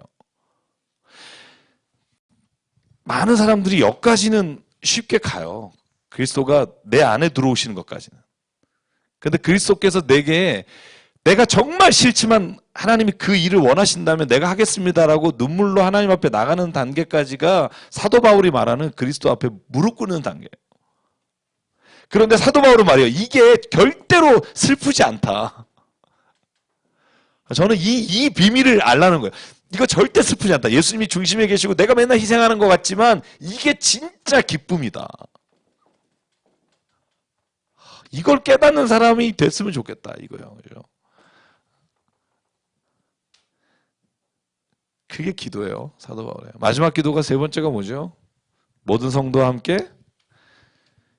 많은 사람들이 여기까지는 쉽게 가요. 그리스도가 내 안에 들어오시는 것까지는. 그런데 그리스도께서 내가 정말 싫지만 하나님이 그 일을 원하신다면 내가 하겠습니다라고 눈물로 하나님 앞에 나가는 단계까지가 사도 바울이 말하는 그리스도 앞에 무릎 꿇는 단계예요. 그런데 사도 바울은 말이에요. 이게 절대로 슬프지 않다. 저는 이 비밀을 알라는 거예요. 이거 절대 슬프지 않다. 예수님이 중심에 계시고 내가 맨날 희생하는 것 같지만 이게 진짜 기쁨이다. 이걸 깨닫는 사람이 됐으면 좋겠다. 이거요. 그죠? 그게 기도예요. 사도 바울의 마지막 기도가 세 번째가 뭐죠? 모든 성도와 함께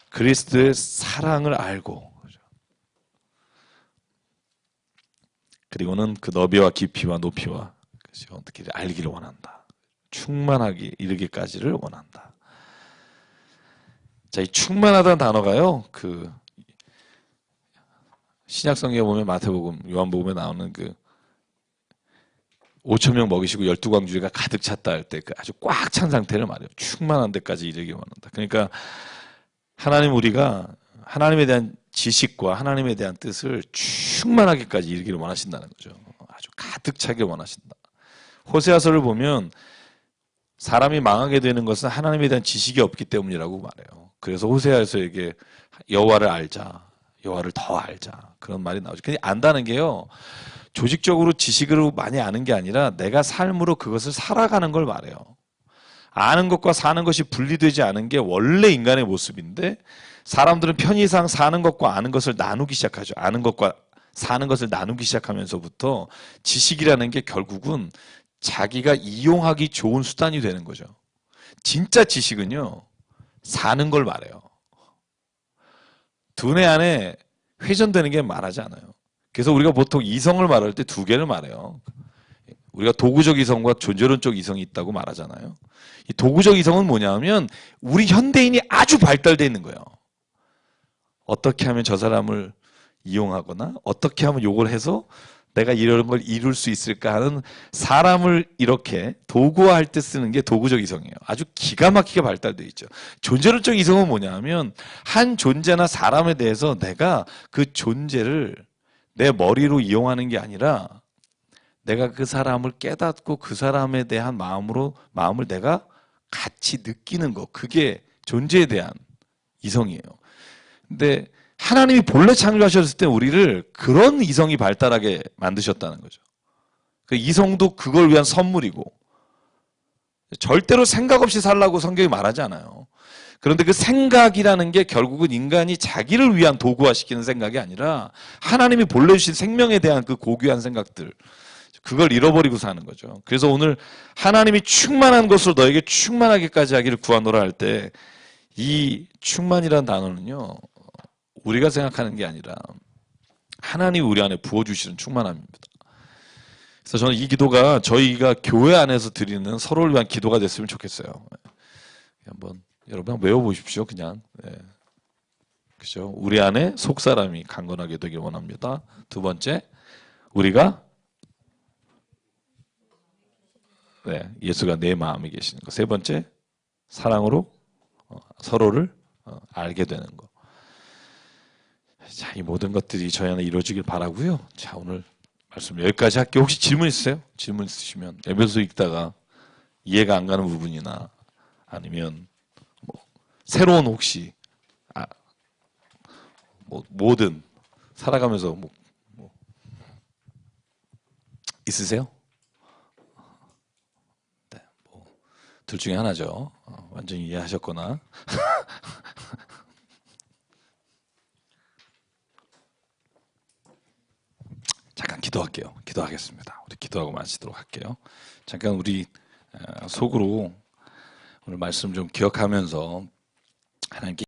그리스도의 사랑을 알고, 그리고는 그 너비와 깊이와 높이와 어떻게 알기를 원한다. 충만하게 이르기까지를 원한다. 자, 이 충만하다는 단어가요, 신약성경에 보면 마태복음, 요한복음에 나오는 5,000명 먹이시고 12광주리가 가득 찼다 할 때 아주 꽉 찬 상태를 말해요. 충만한 데까지 이르기 원한다. 그러니까 우리가 하나님에 대한 지식과 하나님에 대한 뜻을 충만하게까지 이르기를 원하신다는 거죠. 아주 가득 차게 원하신다. 호세아서를 보면 사람이 망하게 되는 것은 하나님에 대한 지식이 없기 때문이라고 말해요. 그래서 호세아서에게 여호와를 알자, 여호와를 더 알자, 그런 말이 나오죠. 근데 안다는 게요, 조직적으로 지식으로 많이 아는 게 아니라 내가 삶으로 그것을 살아가는 걸 말해요. 아는 것과 사는 것이 분리되지 않은 게 원래 인간의 모습인데, 사람들은 편의상 사는 것과 아는 것을 나누기 시작하죠. 아는 것과 사는 것을 나누기 시작하면서부터 지식이라는 게 결국은 자기가 이용하기 좋은 수단이 되는 거죠. 진짜 지식은요, 사는 걸 말해요. 두뇌 안에 회전되는 게 말하지 않아요. 그래서 우리가 보통 이성을 말할 때 두 개를 말해요. 우리가 도구적 이성과 존재론적 이성이 있다고 말하잖아요. 이 도구적 이성은 뭐냐면 우리 현대인이 아주 발달되어 있는 거예요. 어떻게 하면 저 사람을 이용하거나 어떻게 하면 요걸 해서 내가 이런 걸 이룰 수 있을까 하는, 사람을 이렇게 도구화할 때 쓰는 게 도구적 이성이에요. 아주 기가 막히게 발달되어 있죠. 존재론적 이성은 뭐냐면 한 존재나 사람에 대해서 내가 그 존재를 내 머리로 이용하는 게 아니라 내가 그 사람을 깨닫고 그 사람에 대한 마음을 내가 같이 느끼는 거, 그게 존재에 대한 이성이에요. 근데 하나님이 본래 창조하셨을 때 우리를 그런 이성이 발달하게 만드셨다는 거죠. 그 이성도 그걸 위한 선물이고, 절대로 생각 없이 살라고 성경이 말하지 않아요. 그런데 그 생각이라는 게 결국은 인간이 자기를 위한 도구화시키는 생각이 아니라 하나님이 본래 주신 생명에 대한 그 고귀한 생각들, 그걸 잃어버리고 사는 거죠. 그래서 오늘 하나님이 충만한 것으로 너에게 충만하게까지 하기를 구하노라 할 때, 이 충만이라는 단어는요, 우리가 생각하는 게 아니라 하나님 우리 안에 부어주시는 충만함입니다. 그래서 저는 이 기도가 저희가 교회 안에서 드리는 서로를 위한 기도가 됐으면 좋겠어요. 한번 여러분 한번 외워보십시오. 그냥. 네. 그죠? 우리 안에 속사람이 강건하게 되길 원합니다. 두 번째, 우리가 네, 예수가 내 마음에 계시는 거. 세 번째, 사랑으로 서로를 알게 되는 거. 자, 이 모든 것들이 저희 안에 이루어지길 바라고요. 자, 오늘 말씀 여기까지 할게요. 혹시 질문 있으세요? 질문 있으시면 에베소 읽다가 이해가 안 가는 부분이나 아니면 뭐 새로운 혹시 뭐든 살아가면서 뭐 있으세요? 네, 둘 중에 하나죠. 완전히 이해하셨거나. 잠깐 기도할게요. 기도하겠습니다. 우리 기도하고 마치도록 할게요. 잠깐 우리 속으로 오늘 말씀 좀 기억하면서 하나님께